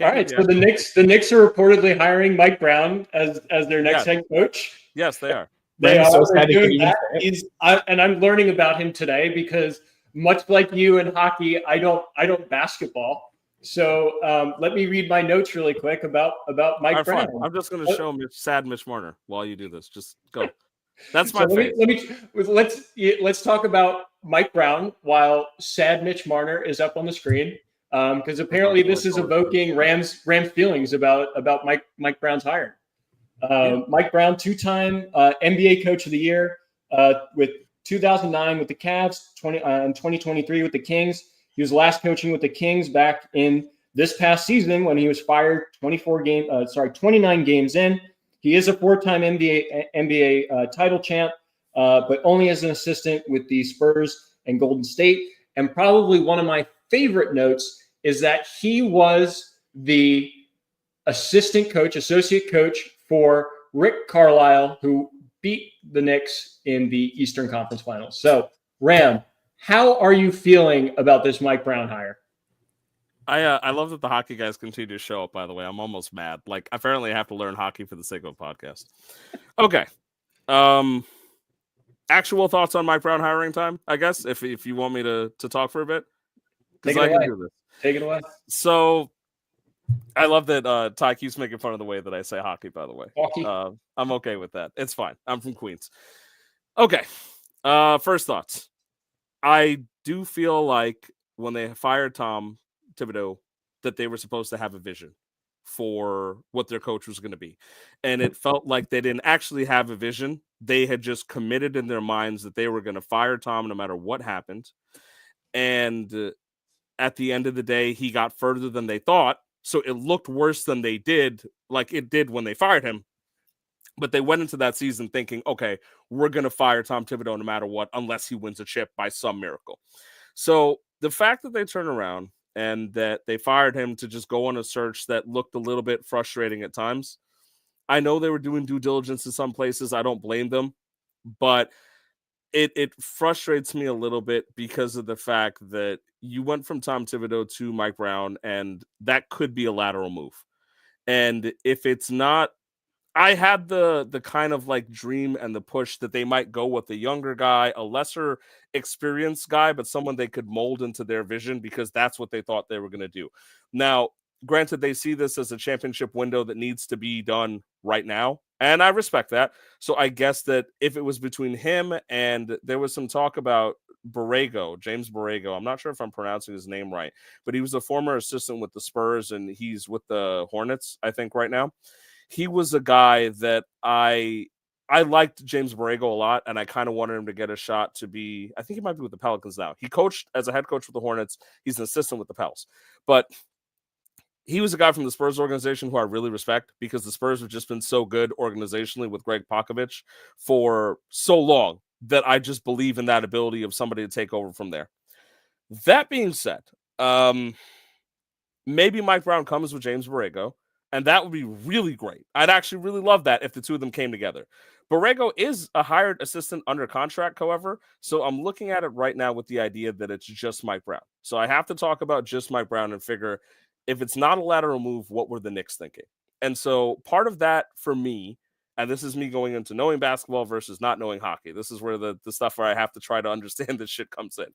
All right. So the Knicks are reportedly hiring Mike Brown as their next head coach. Yes, they are. They're doing that. And I'm learning about him today because, much like you in hockey, I don't basketball. So let me read my notes really quick about Mike Brown. Fine. I'm just going to show sad Mitch Marner while you do this. Just go. That's my face. Let's talk about Mike Brown while sad Mitch Marner is up on the screen, because apparently this is evoking Rams feelings about Mike Brown's hire. Mike Brown, two-time NBA Coach of the Year with 2009 with the Cavs, in 2023 with the Kings. He was last coaching with the Kings back in this past season when he was fired 29 games in. He is a four-time NBA title champ, but only as an assistant with the Spurs and Golden State. And probably one of my favorite notes is that he was the associate coach for Rick Carlisle, who beat the Knicks in the Eastern Conference Finals. So, Ram, how are you feeling about this Mike Brown hire? I love that the hockey guys continue to show up, by the way. I'm almost mad. Like, apparently I have to learn hockey for the sake of a podcast. Okay. Actual thoughts on Mike Brown hiring time, I guess, if you want me to talk for a bit. Take it away. So I love that Ty keeps making fun of the way that I say hockey, by the way. Hockey. I'm okay with that. It's fine. I'm from Queens. Okay. First thoughts. I do feel like when they fired Tom Thibodeau that they were supposed to have a vision for what their coach was going to be. And it felt like they didn't actually have a vision. They had just committed in their minds that they were going to fire Tom no matter what happened. And at the end of the day, he got further than they thought. So it looked worse than they did, like it did when they fired him. But they went into that season thinking, okay, we're going to fire Tom Thibodeau no matter what, unless he wins a chip by some miracle. So the fact that they turned around and that they fired him to just go on a search that looked a little bit frustrating at times. I know they were doing due diligence in some places. I don't blame them, but it frustrates me a little bit because of the fact that you went from Tom Thibodeau to Mike Brown, and that could be a lateral move. And if it's not I had the kind of like dream and the push that they might go with a younger guy, a lesser experienced guy, but someone they could mold into their vision because that's what they thought they were going to do. Now, granted, they see this as a championship window that needs to be done right now, and I respect that. So I guess that if it was between him and there was some talk about James Borrego. I'm not sure if I'm pronouncing his name right, but he was a former assistant with the Spurs and he's with the Hornets, I think, right now. He was a guy that I liked James Borrego a lot, and I kind of wanted him to get a shot to be. I think he might be with the Pelicans now. He coached as a head coach with the Hornets. He's an assistant with the Pels, but he was a guy from the Spurs organization who I really respect because the Spurs have just been so good organizationally with Greg Popovich for so long that I just believe in that ability of somebody to take over from there. That being said, maybe Mike Brown comes with James Borrego, and that would be really great. I'd actually really love that if the two of them came together. Borrego is a hired assistant under contract, however, so I'm looking at it right now with the idea that it's just Mike Brown. So I have to talk about just Mike Brown and figure if it's not a lateral move, what were the Knicks thinking? And so part of that for me, and this is me going into knowing basketball versus not knowing hockey. This is where the stuff where I have to try to understand this shit comes in.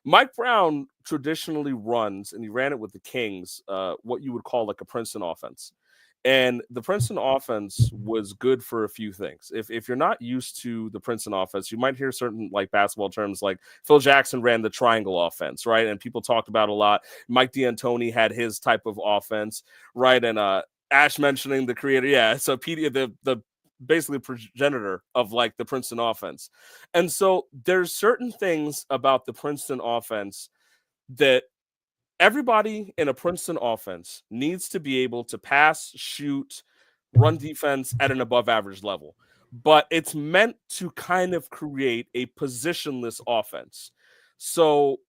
Mike Brown traditionally runs, and he ran it with the Kings, what you would call like a Princeton offense. And the Princeton offense was good for a few things. If you're not used to the Princeton offense, you might hear certain like basketball terms like Phil Jackson ran the triangle offense, right? And people talked about a lot. Mike D'Antoni had his type of offense, right? And Ash mentioning the creator, yeah. So the basically progenitor of like the Princeton offense. And so there's certain things about the Princeton offense that everybody in a Princeton offense needs to be able to pass, shoot, run defense at an above average level. But it's meant to kind of create a positionless offense. So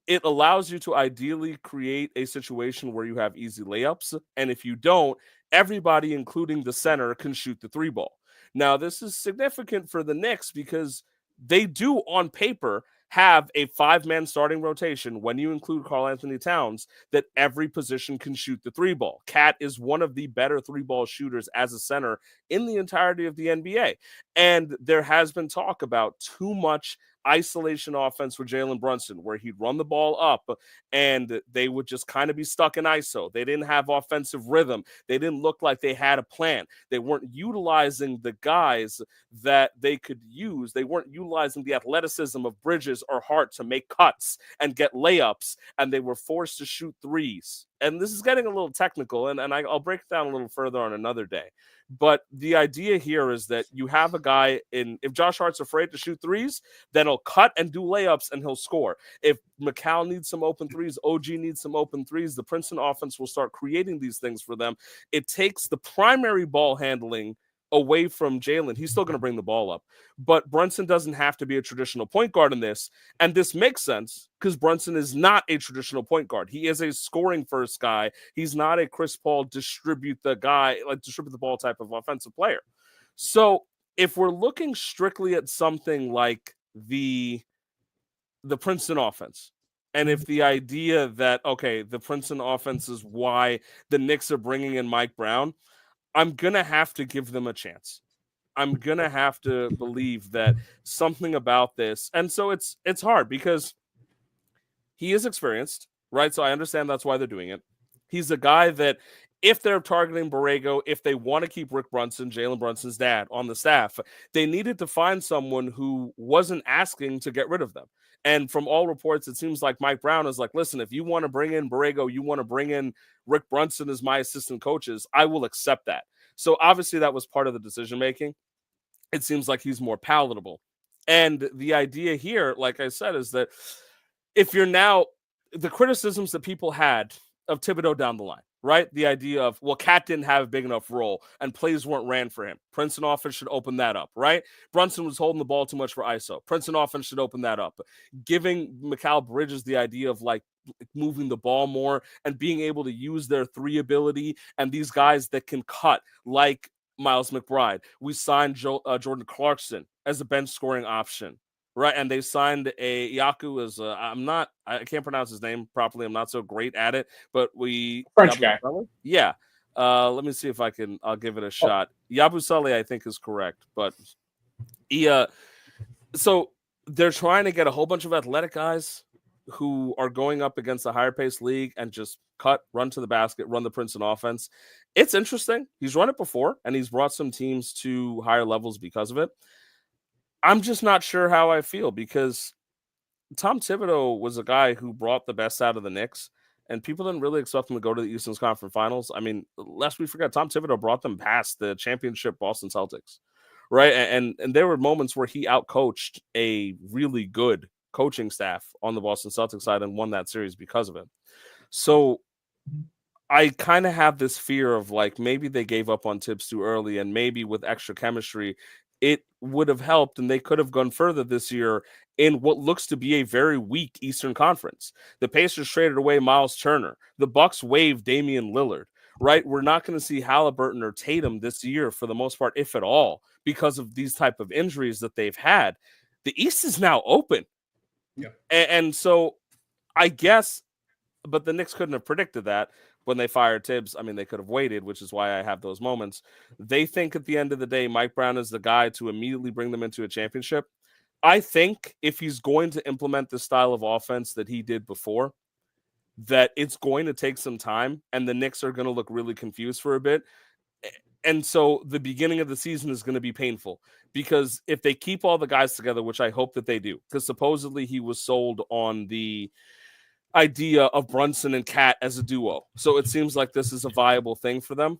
it allows you to ideally create a situation where you have easy layups. And if you don't, everybody, including the center, can shoot the three ball. Now, this is significant for the Knicks because they do, on paper, have a 5-man starting rotation when you include Karl-Anthony Towns that every position can shoot the three ball. Cat is one of the better three ball shooters as a center in the entirety of the NBA. And there has been talk about too much isolation offense for Jalen Brunson, where he'd run the ball up and they would just kind of be stuck in ISO. They didn't have offensive rhythm. They didn't look like they had a plan. They weren't utilizing the guys that they could use. They weren't utilizing the athleticism of Bridges or Hart to make cuts and get layups, and they were forced to shoot threes. And this is getting a little technical, and I'll break it down a little further on another day. But the idea here is that you have a guy if Josh Hart's afraid to shoot threes, then he'll cut and do layups and he'll score. If McCall needs some open threes, OG needs some open threes, the Princeton offense will start creating these things for them. It takes the primary ball handling away from Jalen. He's still going to bring the ball up, but Brunson doesn't have to be a traditional point guard in this. And this makes sense because Brunson is not a traditional point guard. He is a scoring first guy. He's not a Chris Paul distribute the ball type of offensive player. So if we're looking strictly at something like the Princeton offense, and if the idea that, okay, the Princeton offense is why the Knicks are bringing in Mike Brown, I'm going to have to give them a chance. I'm going to have to believe that something about this. And so it's hard because he is experienced, right? So I understand that's why they're doing it. He's a guy that if they're targeting Borrego, if they want to keep Rick Brunson, Jalen Brunson's dad, on the staff, they needed to find someone who wasn't asking to get rid of them. And from all reports, it seems like Mike Brown is like, listen, if you want to bring in Borrego, you want to bring in Rick Brunson as my assistant coaches, I will accept that. So obviously that was part of the decision-making. It seems like he's more palatable. And the idea here, like I said, is that if you're now the criticisms that people had of Thibodeau down the line, right? The idea of, well, Cat didn't have a big enough role and plays weren't ran for him. Princeton offense should open that up, right? Brunson was holding the ball too much for ISO. Princeton offense should open that up. Giving Mikal Bridges the idea of like moving the ball more and being able to use their three ability and these guys that can cut like Miles McBride. We signed Jordan Clarkson as a bench scoring option. Right, and they signed a Yaku as I can't pronounce his name properly. I'm not so great at it, but French guy. Yeah, Let me see if I'll give it a shot. Yabusele, I think, is correct, but so they're trying to get a whole bunch of athletic guys who are going up against a higher paced league and just cut, run to the basket, run the Princeton offense. It's interesting. He's run it before, and he's brought some teams to higher levels because of it. I'm just not sure how I feel because Tom Thibodeau was a guy who brought the best out of the Knicks, and people didn't really expect him to go to the Eastern Conference Finals. I mean, lest we forget, Tom Thibodeau brought them past the championship Boston Celtics, right? And there were moments where he outcoached a really good coaching staff on the Boston Celtics side and won that series because of it. So I kind of have this fear of like maybe they gave up on Tibbs too early, and maybe with extra chemistry, it would have helped, and they could have gone further this year in what looks to be a very weak Eastern Conference. The Pacers traded away Miles Turner. The Bucks waived Damian Lillard, right? We're not going to see Halliburton or Tatum this year for the most part, if at all, because of these type of injuries that they've had. The East is now open. Yeah. And so I guess, but the Knicks couldn't have predicted that. When they fired Tibbs, I mean, they could have waited, which is why I have those moments. They think at the end of the day, Mike Brown is the guy to immediately bring them into a championship. I think if he's going to implement the style of offense that he did before, that it's going to take some time, and the Knicks are going to look really confused for a bit. And so the beginning of the season is going to be painful because if they keep all the guys together, which I hope that they do, because supposedly he was sold on the idea of Brunson and Cat as a duo. So it seems like this is a viable thing for them.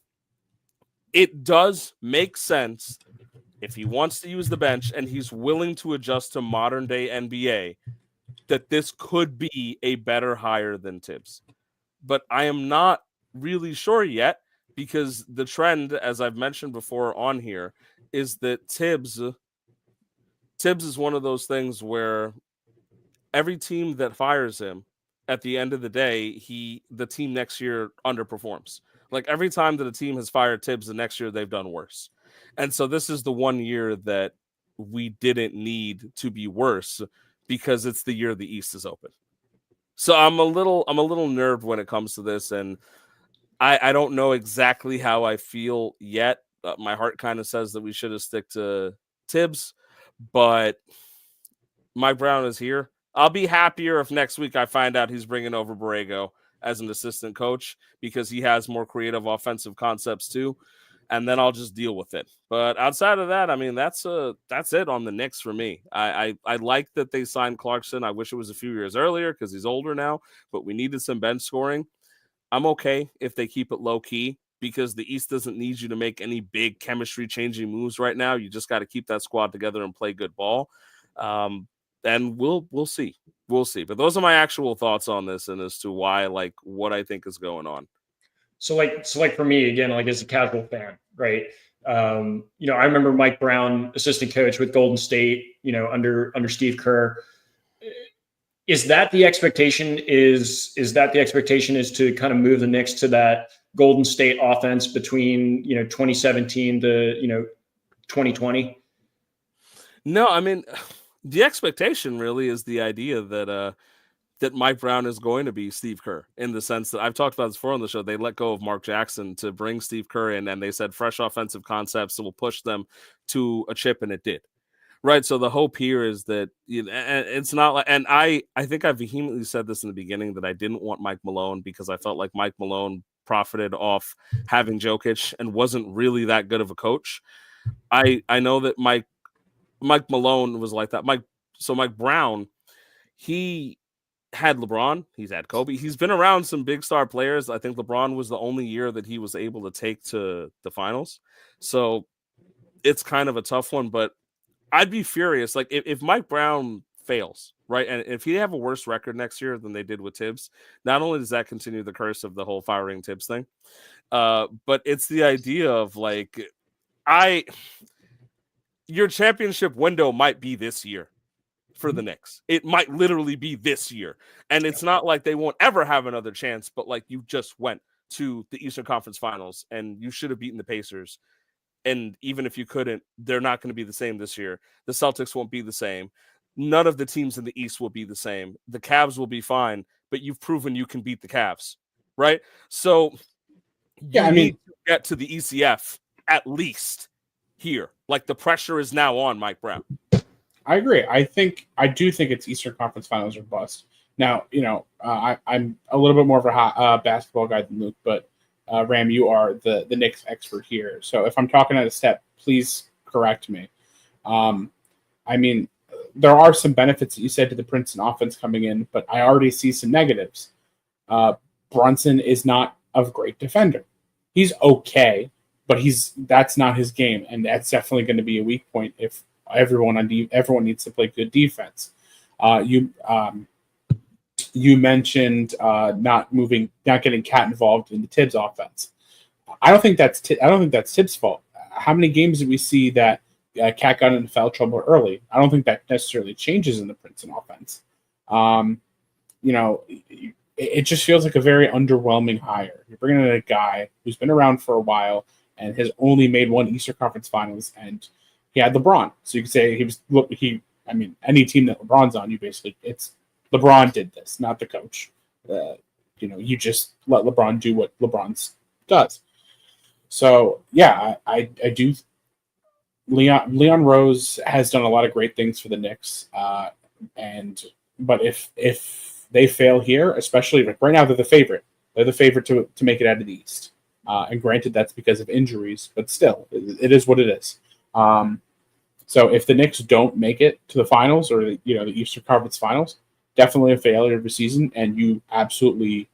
It does make sense if he wants to use the bench and he's willing to adjust to modern day NBA that this could be a better hire than Tibbs. But I am not really sure yet because the trend, as I've mentioned before on here, is that Tibbs is one of those things where every team that fires him, at the end of the day, the team next year underperforms. Like every time that a team has fired Tibbs, the next year they've done worse. And so this is the one year that we didn't need to be worse because it's the year the East is open. So I'm a little nerved when it comes to this, and I don't know exactly how I feel yet. My heart kind of says that we should have stick to Tibbs, but Mike Brown is here. I'll be happier if next week I find out he's bringing over Borrego as an assistant coach because he has more creative offensive concepts too, and then I'll just deal with it. But outside of that, I mean, that's it on the Knicks for me. I like that they signed Clarkson. I wish it was a few years earlier because he's older now, but we needed some bench scoring. I'm okay if they keep it low key because the East doesn't need you to make any big chemistry changing moves right now. You just got to keep that squad together and play good ball. And we'll see. We'll see. But those are my actual thoughts on this and as to why, like, what I think is going on. So for me, again, like as a casual fan, right? I remember Mike Brown, assistant coach with Golden State, under Steve Kerr. Is that the expectation? Is that the expectation is to kind of move the Knicks to that Golden State offense between 2017 to 2020? No, I mean, the expectation really is the idea that that Mike Brown is going to be Steve Kerr in the sense that I've talked about this before on the show. They let go of Mark Jackson to bring Steve Kerr in, and they said fresh offensive concepts that will push them to a chip, and it did. Right. So the hope here is that it's not like, and I think I vehemently said this in the beginning that I didn't want Mike Malone because I felt like Mike Malone profited off having Jokic and wasn't really that good of a coach. I know that Mike Malone was like that. Mike Brown, he had LeBron, he's had Kobe, he's been around some big star players. I think LeBron was the only year that he was able to take to the finals. So it's kind of a tough one, but I'd be furious. Like if Mike Brown fails, right? And if he have a worse record next year than they did with Tibbs, not only does that continue the curse of the whole firing Tibbs thing, but it's the idea of like, your championship window might be this year for the Knicks. It might literally be this year. And it's not like they won't ever have another chance, but like you just went to the Eastern Conference Finals and you should have beaten the Pacers. And even if you couldn't, they're not going to be the same this year. The Celtics won't be the same. None of the teams in the East will be the same. The Cavs will be fine, but you've proven you can beat the Cavs, right? So you need to get to the ECF at least here. Like the pressure is now on Mike Brown. I agree. I do think it's Eastern Conference Finals or bust. Now, I'm a little bit more of a basketball guy than Luke, but Ram, you are the Knicks expert here. So if I'm talking out of step, please correct me. I mean, there are some benefits that you said to the Princeton offense coming in, but I already see some negatives. Brunson is not a great defender. He's okay, but that's not his game, and that's definitely going to be a weak point if everyone needs to play good defense. You mentioned not getting Cat involved in the Tibbs offense. I don't think that's Tibbs' fault. How many games did we see that Cat got into foul trouble early? I don't think that necessarily changes in the Princeton offense. It just feels like a very underwhelming hire. You're bringing in a guy who's been around for a while and has only made one Eastern Conference Finals, and he had LeBron. So you could say any team that LeBron's on, it's LeBron did this, not the coach. You just let LeBron do what LeBron does. So yeah, I do. Leon Rose has done a lot of great things for the Knicks, but if they fail here, especially like right now, they're the favorite. They're the favorite to make it out of the East. And granted, that's because of injuries, but still, it is what it is. So if the Knicks don't make it to the finals or the Eastern Conference Finals, definitely a failure of the season, and you absolutely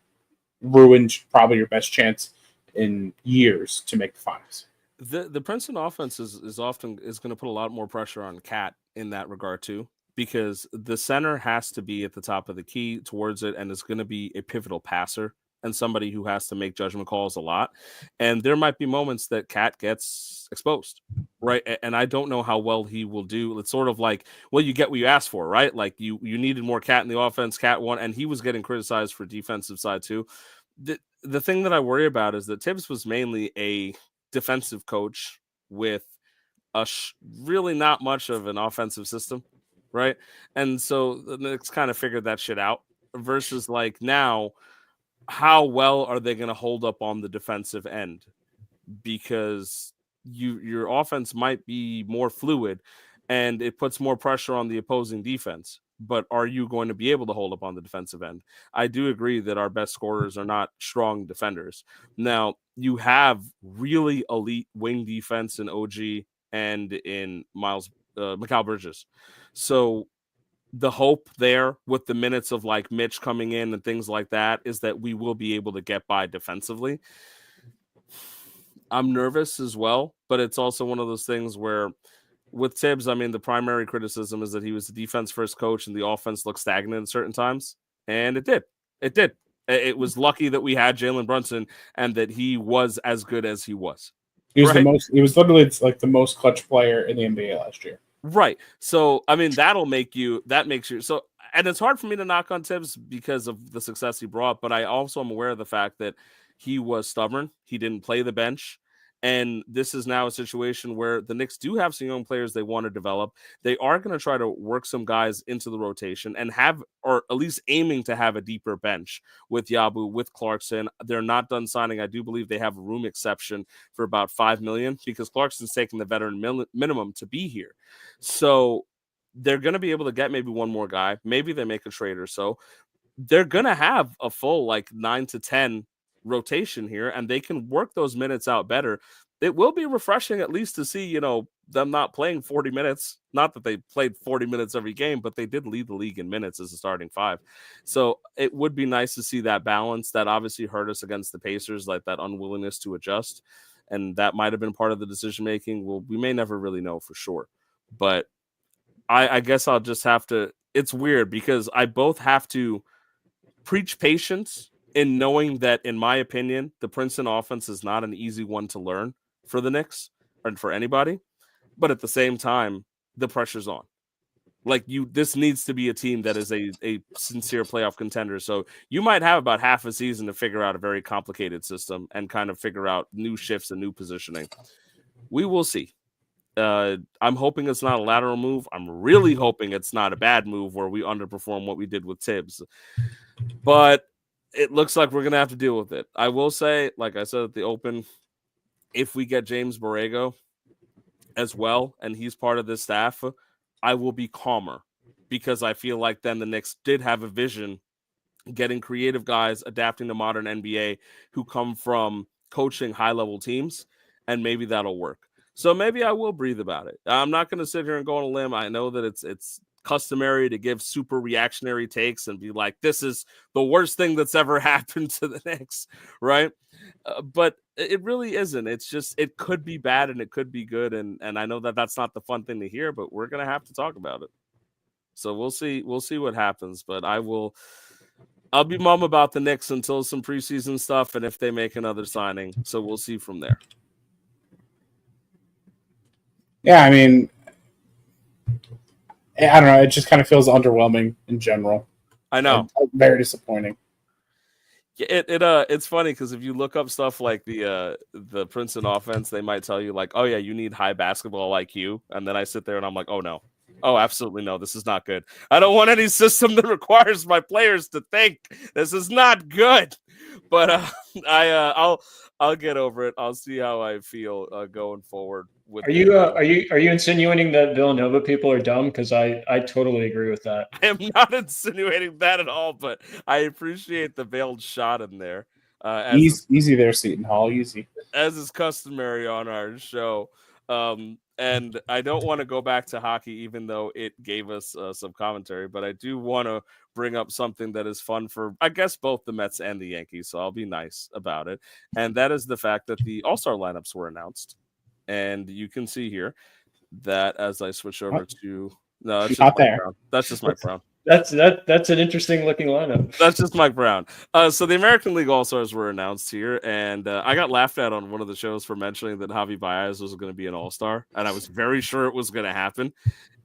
ruined probably your best chance in years to make the finals. The Princeton offense is going to put a lot more pressure on Cat in that regard too, because the center has to be at the top of the key towards it, and is going to be a pivotal passer and somebody who has to make judgment calls a lot. And there might be moments that Cat gets exposed, right? And I don't know how well he will do. It's sort of like, well, you get what you asked for, right? Like you needed more Cat in the offense. Cat won, and he was getting criticized for defensive side too. The thing that I worry about is that Tibbs was mainly a defensive coach with really not much of an offensive system, right? And so the Knicks kind of figured that shit out versus like now, how well are they going to hold up on the defensive end? Because your offense might be more fluid and it puts more pressure on the opposing defense. But are you going to be able to hold up on the defensive end? I do agree that our best scorers are not strong defenders. Now, you have really elite wing defense in OG and in Mikal Bridges. So the hope there with the minutes of like Mitch coming in and things like that is that we will be able to get by defensively. I'm nervous as well, but it's also one of those things where with Tibbs, I mean, the primary criticism is that he was the defense first coach and the offense looked stagnant at certain times. And it did. It was lucky that we had Jalen Brunson and that he was as good as he was. He was he was literally like the most clutch player in the NBA last year. Right. So, I mean, that makes you so, and it's hard for me to knock on Tibbs because of the success he brought, but I also am aware of the fact that he was stubborn. He didn't play the bench. And this is now a situation where the Knicks do have some young players they want to develop. They are going to try to work some guys into the rotation and or at least aiming to have a deeper bench with Yabu, with Clarkson. They're not done signing. I do believe they have a room exception for about $5 million because Clarkson's taking the veteran minimum to be here. So they're going to be able to get maybe one more guy. Maybe they make a trade or so. They're going to have a full like 9 to 10 rotation here, and they can work those minutes out better. It will be refreshing at least to see, them not playing 40 minutes. Not that they played 40 minutes every game, but they did lead the league in minutes as a starting five. So it would be nice to see that balance. That obviously hurt us against the Pacers, like that unwillingness to adjust. And that might have been part of the decision-making. Well, we may never really know for sure. But I guess I'll just have to, it's weird because I both have to preach patience in knowing that, in my opinion, the Princeton offense is not an easy one to learn for the Knicks or for anybody. But at the same time, the pressure's on. Like this needs to be a team that is a sincere playoff contender. So you might have about half a season to figure out a very complicated system and kind of figure out new shifts and new positioning. We will see. I'm hoping it's not a lateral move. I'm really hoping it's not a bad move where we underperform what we did with Tibbs. But it looks like we're going to have to deal with it. I will say, like I said at the open, if we get James Borrego as well, and he's part of this staff, I will be calmer because I feel like then the Knicks did have a vision, getting creative guys, adapting to modern NBA who come from coaching high-level teams, and maybe that'll work. So maybe I will breathe about it. I'm not going to sit here and go on a limb. I know that it's customary to give super reactionary takes and be like, this is the worst thing that's ever happened to the Knicks, right? But it really isn't. It's just, it could be bad and it could be good. And I know that that's not the fun thing to hear, but we're going to have to talk about it. So we'll see what happens, but I'll be mum about the Knicks until some preseason stuff and if they make another signing. So we'll see from there. Yeah, I mean, I don't know. It just kind of feels underwhelming in general. I know. Very disappointing. It's funny because if you look up stuff like the Princeton offense, they might tell you like, oh yeah, you need high basketball IQ, and then I sit there and I'm like, oh no, oh absolutely no, this is not good. I don't want any system that requires my players to think. This is not good. But I'll get over it. I'll see how I feel going forward. Are you insinuating that Villanova people are dumb? Because I totally agree with that. I am not insinuating that at all, but I appreciate the veiled shot in there. Easy there, Seton Hall. Easy. As is customary on our show. And I don't want to go back to hockey, even though it gave us some commentary, but I do want to bring up something that is fun for, I guess, both the Mets and the Yankees, so I'll be nice about it. And that is the fact that the All-Star lineups were announced. And you can see here that as I switch over to... No, that's just not Mike there. Brown. That's just Mike Brown. That's an interesting looking lineup. That's just Mike Brown. So the American League All-Stars were announced here, and I got laughed at on one of the shows for mentioning that Javi Baez was going to be an All-Star, and I was very sure it was going to happen.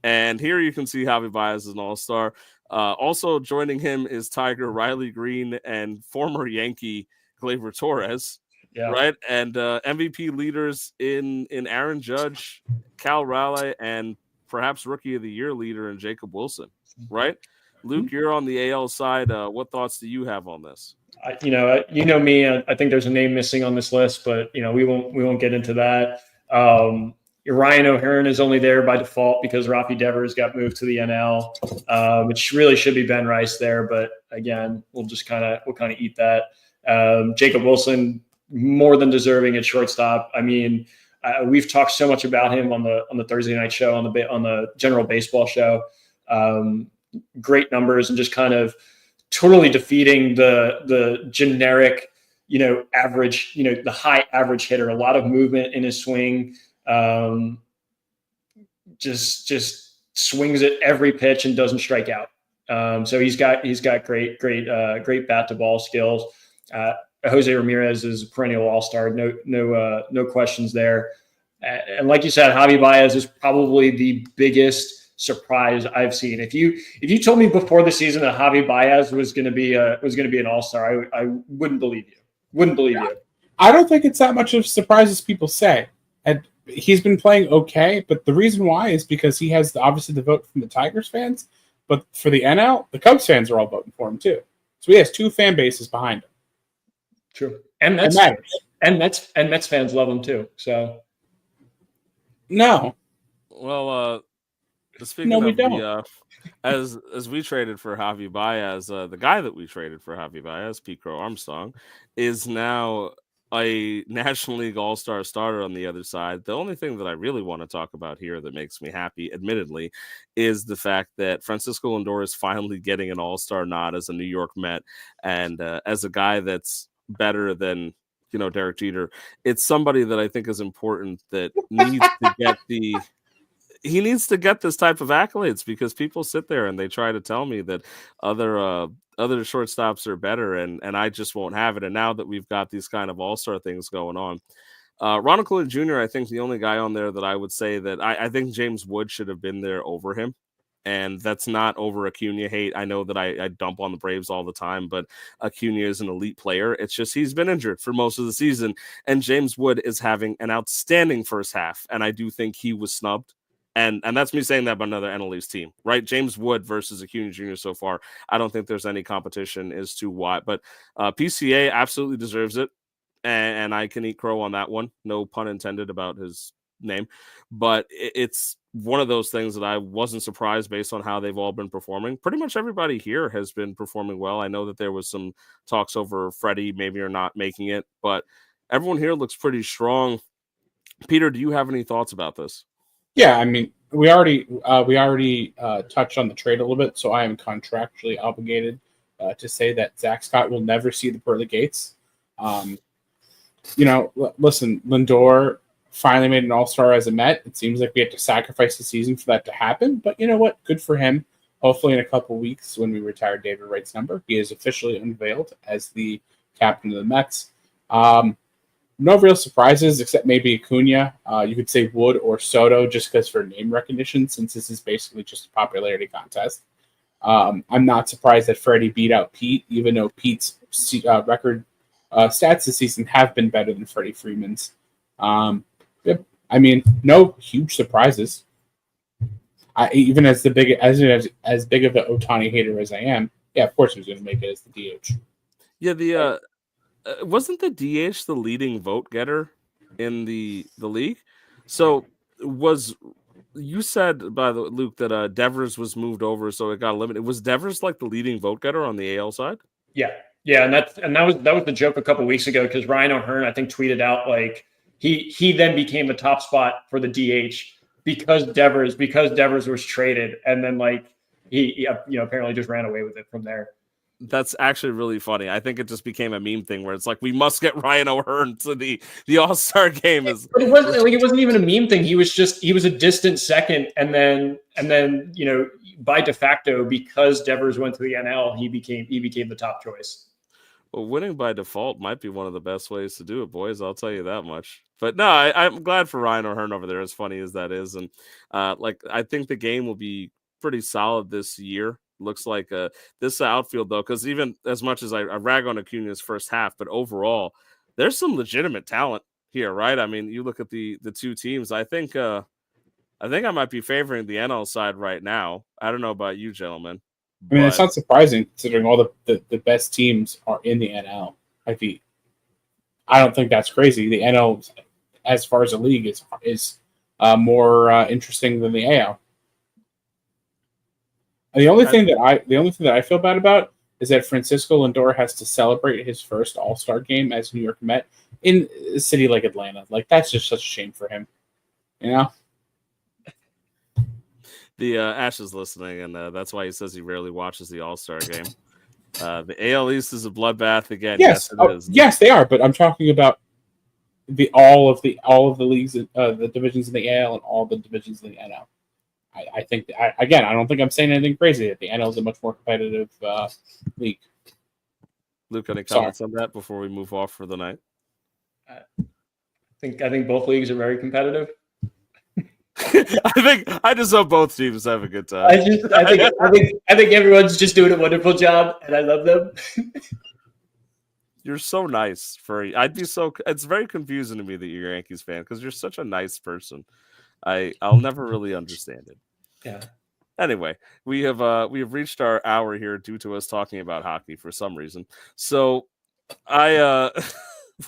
And here you can see Javi Baez as an All-Star. Also joining him is Tiger, Riley Green, and former Yankee Gleyber Torres. Yeah. Right, and MVP leaders in Aaron Judge, Cal Raleigh, and perhaps Rookie of the Year leader in Jacob Wilson. Right, Luke, you're on the AL side. What thoughts do you have on this? You know me. I think there's a name missing on this list, but we won't get into that. Ryan O'Hearn is only there by default because Rafi Devers got moved to the NL, which really should be Ben Rice there. But again, we'll kind of eat that. Jacob Wilson, more than deserving at shortstop. I mean, we've talked so much about him on the Thursday night show, on the general baseball show. Great numbers and just kind of totally defeating the generic, average, the high average hitter. A lot of movement in his swing. Just swings at every pitch and doesn't strike out. So he's got great bat to ball skills. Jose Ramirez is a perennial all-star. No questions there. And like you said, Javi Baez is probably the biggest surprise I've seen. If you told me before the season that Javi Baez was going to be an all-star, I wouldn't believe you. You. I don't think it's that much of a surprise as people say. And he's been playing okay, but the reason why is because he has obviously the vote from the Tigers fans, but for the NL, the Cubs fans are all voting for him too. So he has two fan bases behind him. True, and Mets fans love him too. So no, well, speaking no, we of don't. As we traded for Javi Baez, the guy that we traded for Javi Baez, Pete Crow Armstrong, is now a National League All-Star starter on the other side. The only thing that I really want to talk about here that makes me happy, admittedly, is the fact that Francisco Lindor is finally getting an All-Star nod as a New York Met, and as a guy that's better than Derek Jeter. It's somebody that I think is important that needs to get he needs to get this type of accolades, because people sit there and they try to tell me that other shortstops are better, and I just won't have it. And now that we've got these kind of all-star things going on, Ronald Acuna Jr., I think the only guy on there that I would say that I think James Wood should have been there over him. And that's not over Acuna hate. I know that I dump on the Braves all the time, but Acuna is an elite player. It's just he's been injured for most of the season, and James Wood is having an outstanding first half, and I do think he was snubbed And that's me saying that about another NL East team, right? James Wood versus Acuna Jr. so far. I don't think there's any competition as to why, but PCA absolutely deserves it. And I can eat crow on that one. No pun intended about his name. But it's one of those things that I wasn't surprised based on how they've all been performing. Pretty much everybody here has been performing well. I know that there was some talks over Freddie maybe or not making it, but everyone here looks pretty strong. Peter, do you have any thoughts about this? Yeah, I mean, we already touched on the trade a little bit, so I am contractually obligated to say that Zach Scott will never see the pearly gates. Listen, Lindor finally made an All-Star as a Met. It seems like we have to sacrifice the season for that to happen, but you know what? Good for him. Hopefully in a couple of weeks when we retire David Wright's number, he is officially unveiled as the captain of the Mets. No real surprises except maybe Acuna. You could say Wood or Soto just because for name recognition, since this is basically just a popularity contest. I'm not surprised that Freddie beat out Pete, even though Pete's record stats this season have been better than Freddie Freeman's. I mean, no huge surprises. Even as big of an Ohtani hater as I am, yeah, of course he's going to make it as the DH. Yeah, wasn't the DH the leading vote getter in the league? So you said by the Luke that Devers was moved over, so it got eliminated. Was Devers like the leading vote getter on the AL side? Yeah, and that was the joke a couple of weeks ago because Ryan O'Hearn I think tweeted out like he then became the top spot for the DH because Devers was traded, and then like he apparently just ran away with it from there. That's actually really funny. I think it just became a meme thing where it's like we must get Ryan O'Hearn to the All-Star game. But it wasn't even a meme thing. He was a distant second, and then by de facto because Devers went to the NL, he became the top choice. Well, winning by default might be one of the best ways to do it, boys. I'll tell you that much. But no, I'm glad for Ryan O'Hearn over there, as funny as that is. And I think the game will be pretty solid this year. Looks like this outfield, though, because even as much as I rag on Acuna's first half, but overall, there's some legitimate talent here, right? I mean, you look at the two teams. I think I might be favoring the NL side right now. I don't know about you, gentlemen. I mean, it's not surprising considering all the best teams are in the NL. I don't think that's crazy. The NL, as far as a league, is more interesting than the AL. And the only thing that I feel bad about is that Francisco Lindor has to celebrate his first All-Star game as New York Met in a city like Atlanta. Like that's just such a shame for him, you know. The Ash is listening, and that's why he says he rarely watches the All-Star game. The AL East is a bloodbath again. Yes, it is. Yes, they are. But I'm talking about all of the leagues, the divisions in the AL and all the divisions in the NL. I think I don't think I'm saying anything crazy. That the NL is a much more competitive league. Luke, any comments on that before we move off for the night? I think both leagues are very competitive. I just hope both teams have a good time. I think everyone's just doing a wonderful job, and I love them. You're so nice. It's very confusing to me that you're a Yankees fan because you're such a nice person. I'll never really understand it. Yeah. Anyway, we have reached our hour here due to us talking about hockey for some reason. So I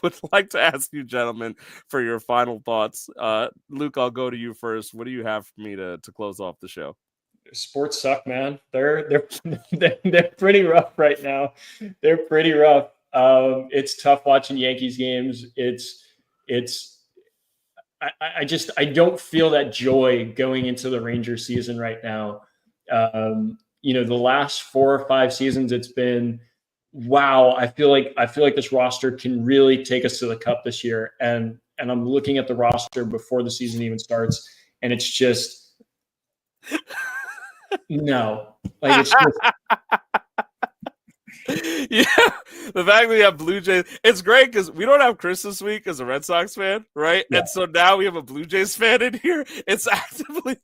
would like to ask you, gentlemen, for your final thoughts. Luke, I'll go to you first. What do you have for me to close off the show? Sports suck, man. They're pretty rough right now. They're pretty rough. It's tough watching Yankees games. I don't feel that joy going into the Rangers season right now. The last 4 or 5 seasons, it's been, wow. I feel like this roster can really take us to the cup this year. And I'm looking at the roster before the season even starts, and it's just no, like it's just. Yeah, the fact that we have Blue Jays, it's great because we don't have Chris this week as a Red Sox fan, right? Yeah. And so now we have a Blue Jays fan in here. It's actively,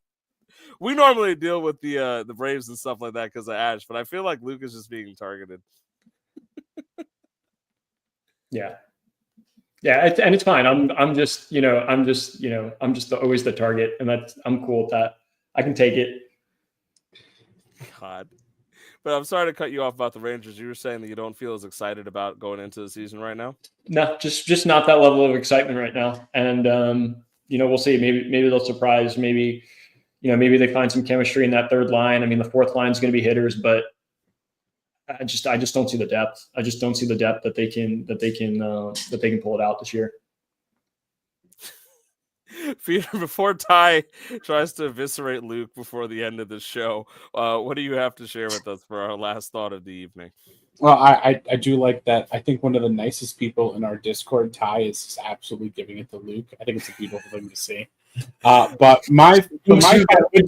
we normally deal with the Braves and stuff like that because of Ash, but I feel like Luke is just being targeted. Yeah. Yeah, and it's fine. I'm just always the target, and I'm cool with that. I can take it. God. But I'm sorry to cut you off about the Rangers. You were saying that you don't feel as excited about going into the season right now. No, just not that level of excitement right now. And we'll see. Maybe they'll surprise. Maybe they find some chemistry in that third line. I mean, the fourth line is going to be hitters, but I just don't see the depth. I just don't see the depth that they can pull it out this year. Peter, before Ty tries to eviscerate Luke before the end of the show, what do you have to share with us for our last thought of the evening? Well, I do like that. I think one of the nicest people in our Discord, Ty, is just absolutely giving it to Luke. I think it's a beautiful thing to see. But when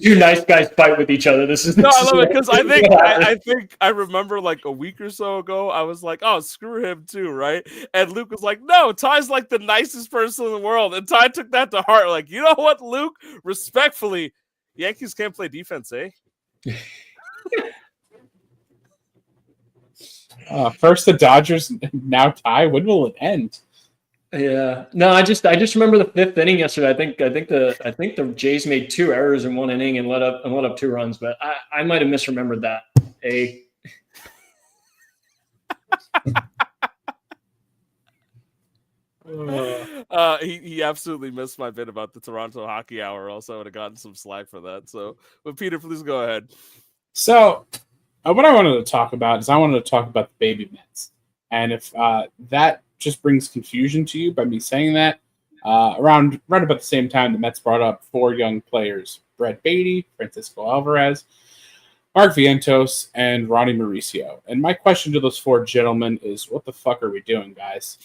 two nice guys fight with each other, this is no, I love it because I think I remember like a week or so ago, I was like, oh, screw him too, right? And Luke was like, no, Ty's like the nicest person in the world, and Ty took that to heart. Like, you know what, Luke? Respectfully, Yankees can't play defense, eh? First the Dodgers, now Ty. When will it end? Yeah, no, I just remember the fifth inning yesterday. I think the Jays made 2 errors in 1 inning and let up 2 runs, but I might have misremembered that. He absolutely missed my bit about the Toronto Hockey Hour. Also, would have gotten some slack for that. So, but Peter, please go ahead. So, what I wanted to talk about is I wanted to talk about the baby Mets, and if that just brings confusion to you by me saying that, around right about the same time the Mets brought up 4 young players: Brett Beatty, Francisco Alvarez, Mark Vientos, and Ronnie Mauricio. And my question to those 4 gentlemen is, what the fuck are we doing, guys?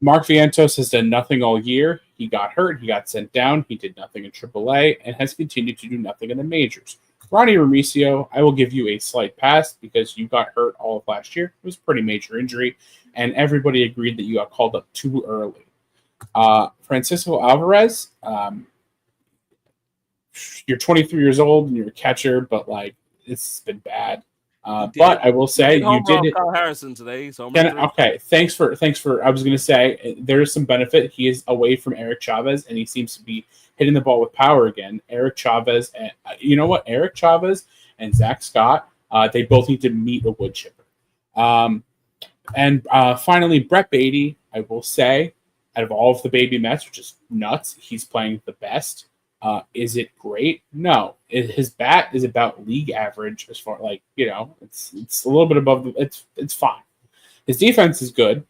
Mark Vientos has done nothing all year. He got hurt. He got sent down. He did nothing in AAA and has continued to do nothing in the majors. Ronnie Mauricio, I will give you a slight pass because you got hurt all of last year. It was a pretty major injury, and everybody agreed that you got called up too early. Francisco Alvarez, you're 23 years old and you're a catcher, but like it's been bad. But I will say you did it. Kyle Harrison today. Okay, thanks for. I was going to say there is some benefit. He is away from Eric Chavez, and he seems to be hitting the ball with power again. Eric Chavez, and you know what? Eric Chavez and Zach Scott, they both need to meet a wood chipper. And finally, Brett Beatty, I will say, out of all of the baby Mets, which is nuts, he's playing the best. Is it great? No. His bat is about league average as far it's a little bit above it's fine. His defense is good.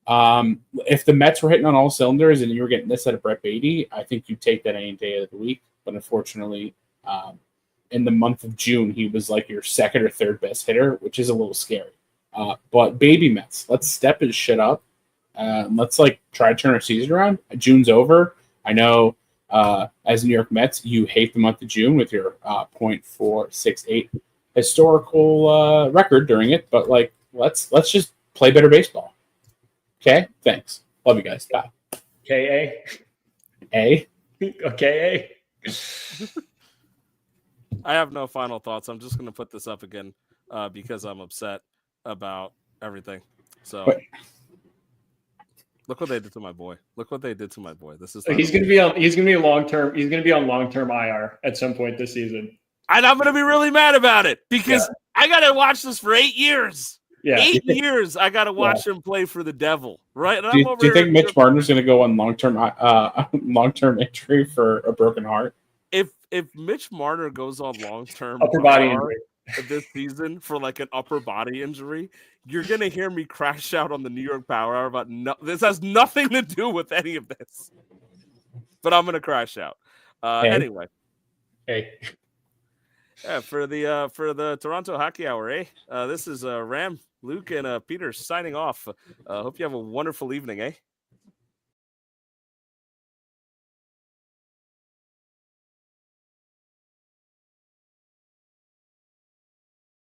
If the Mets were hitting on all cylinders and you were getting this out of Brett Beatty, I think you'd take that any day of the week. But unfortunately, in the month of June, he was like your second or third best hitter, which is a little scary. But baby Mets, let's step his shit up. Let's try to turn our season around. June's over. I know. As New York Mets, you hate the month of June with your .468 historical record during it, but let's just play better baseball. Okay, thanks. Love you guys. Bye. K-A. A. Okay. I have no final thoughts. I'm just going to put this up again because I'm upset about everything. So. But, look what they did to my boy. This is he's going to be on long-term IR at some point this season. And I'm going to be really mad about it because I got to watch this for 8 years. Yeah. 8 years I got to watch him play for the Devil, right? And do you think Mitch Marner's going to go on long-term injury for a broken heart? If Mitch Marner goes on long-term upper body injury this season for an upper body injury, you're gonna hear me crash out on the New York Power Hour about this has nothing to do with any of this, but I'm gonna crash out anyway. Hey, for the Toronto Hockey Hour, this is Ram, Luke, and Peter signing off. Hope you have a wonderful evening,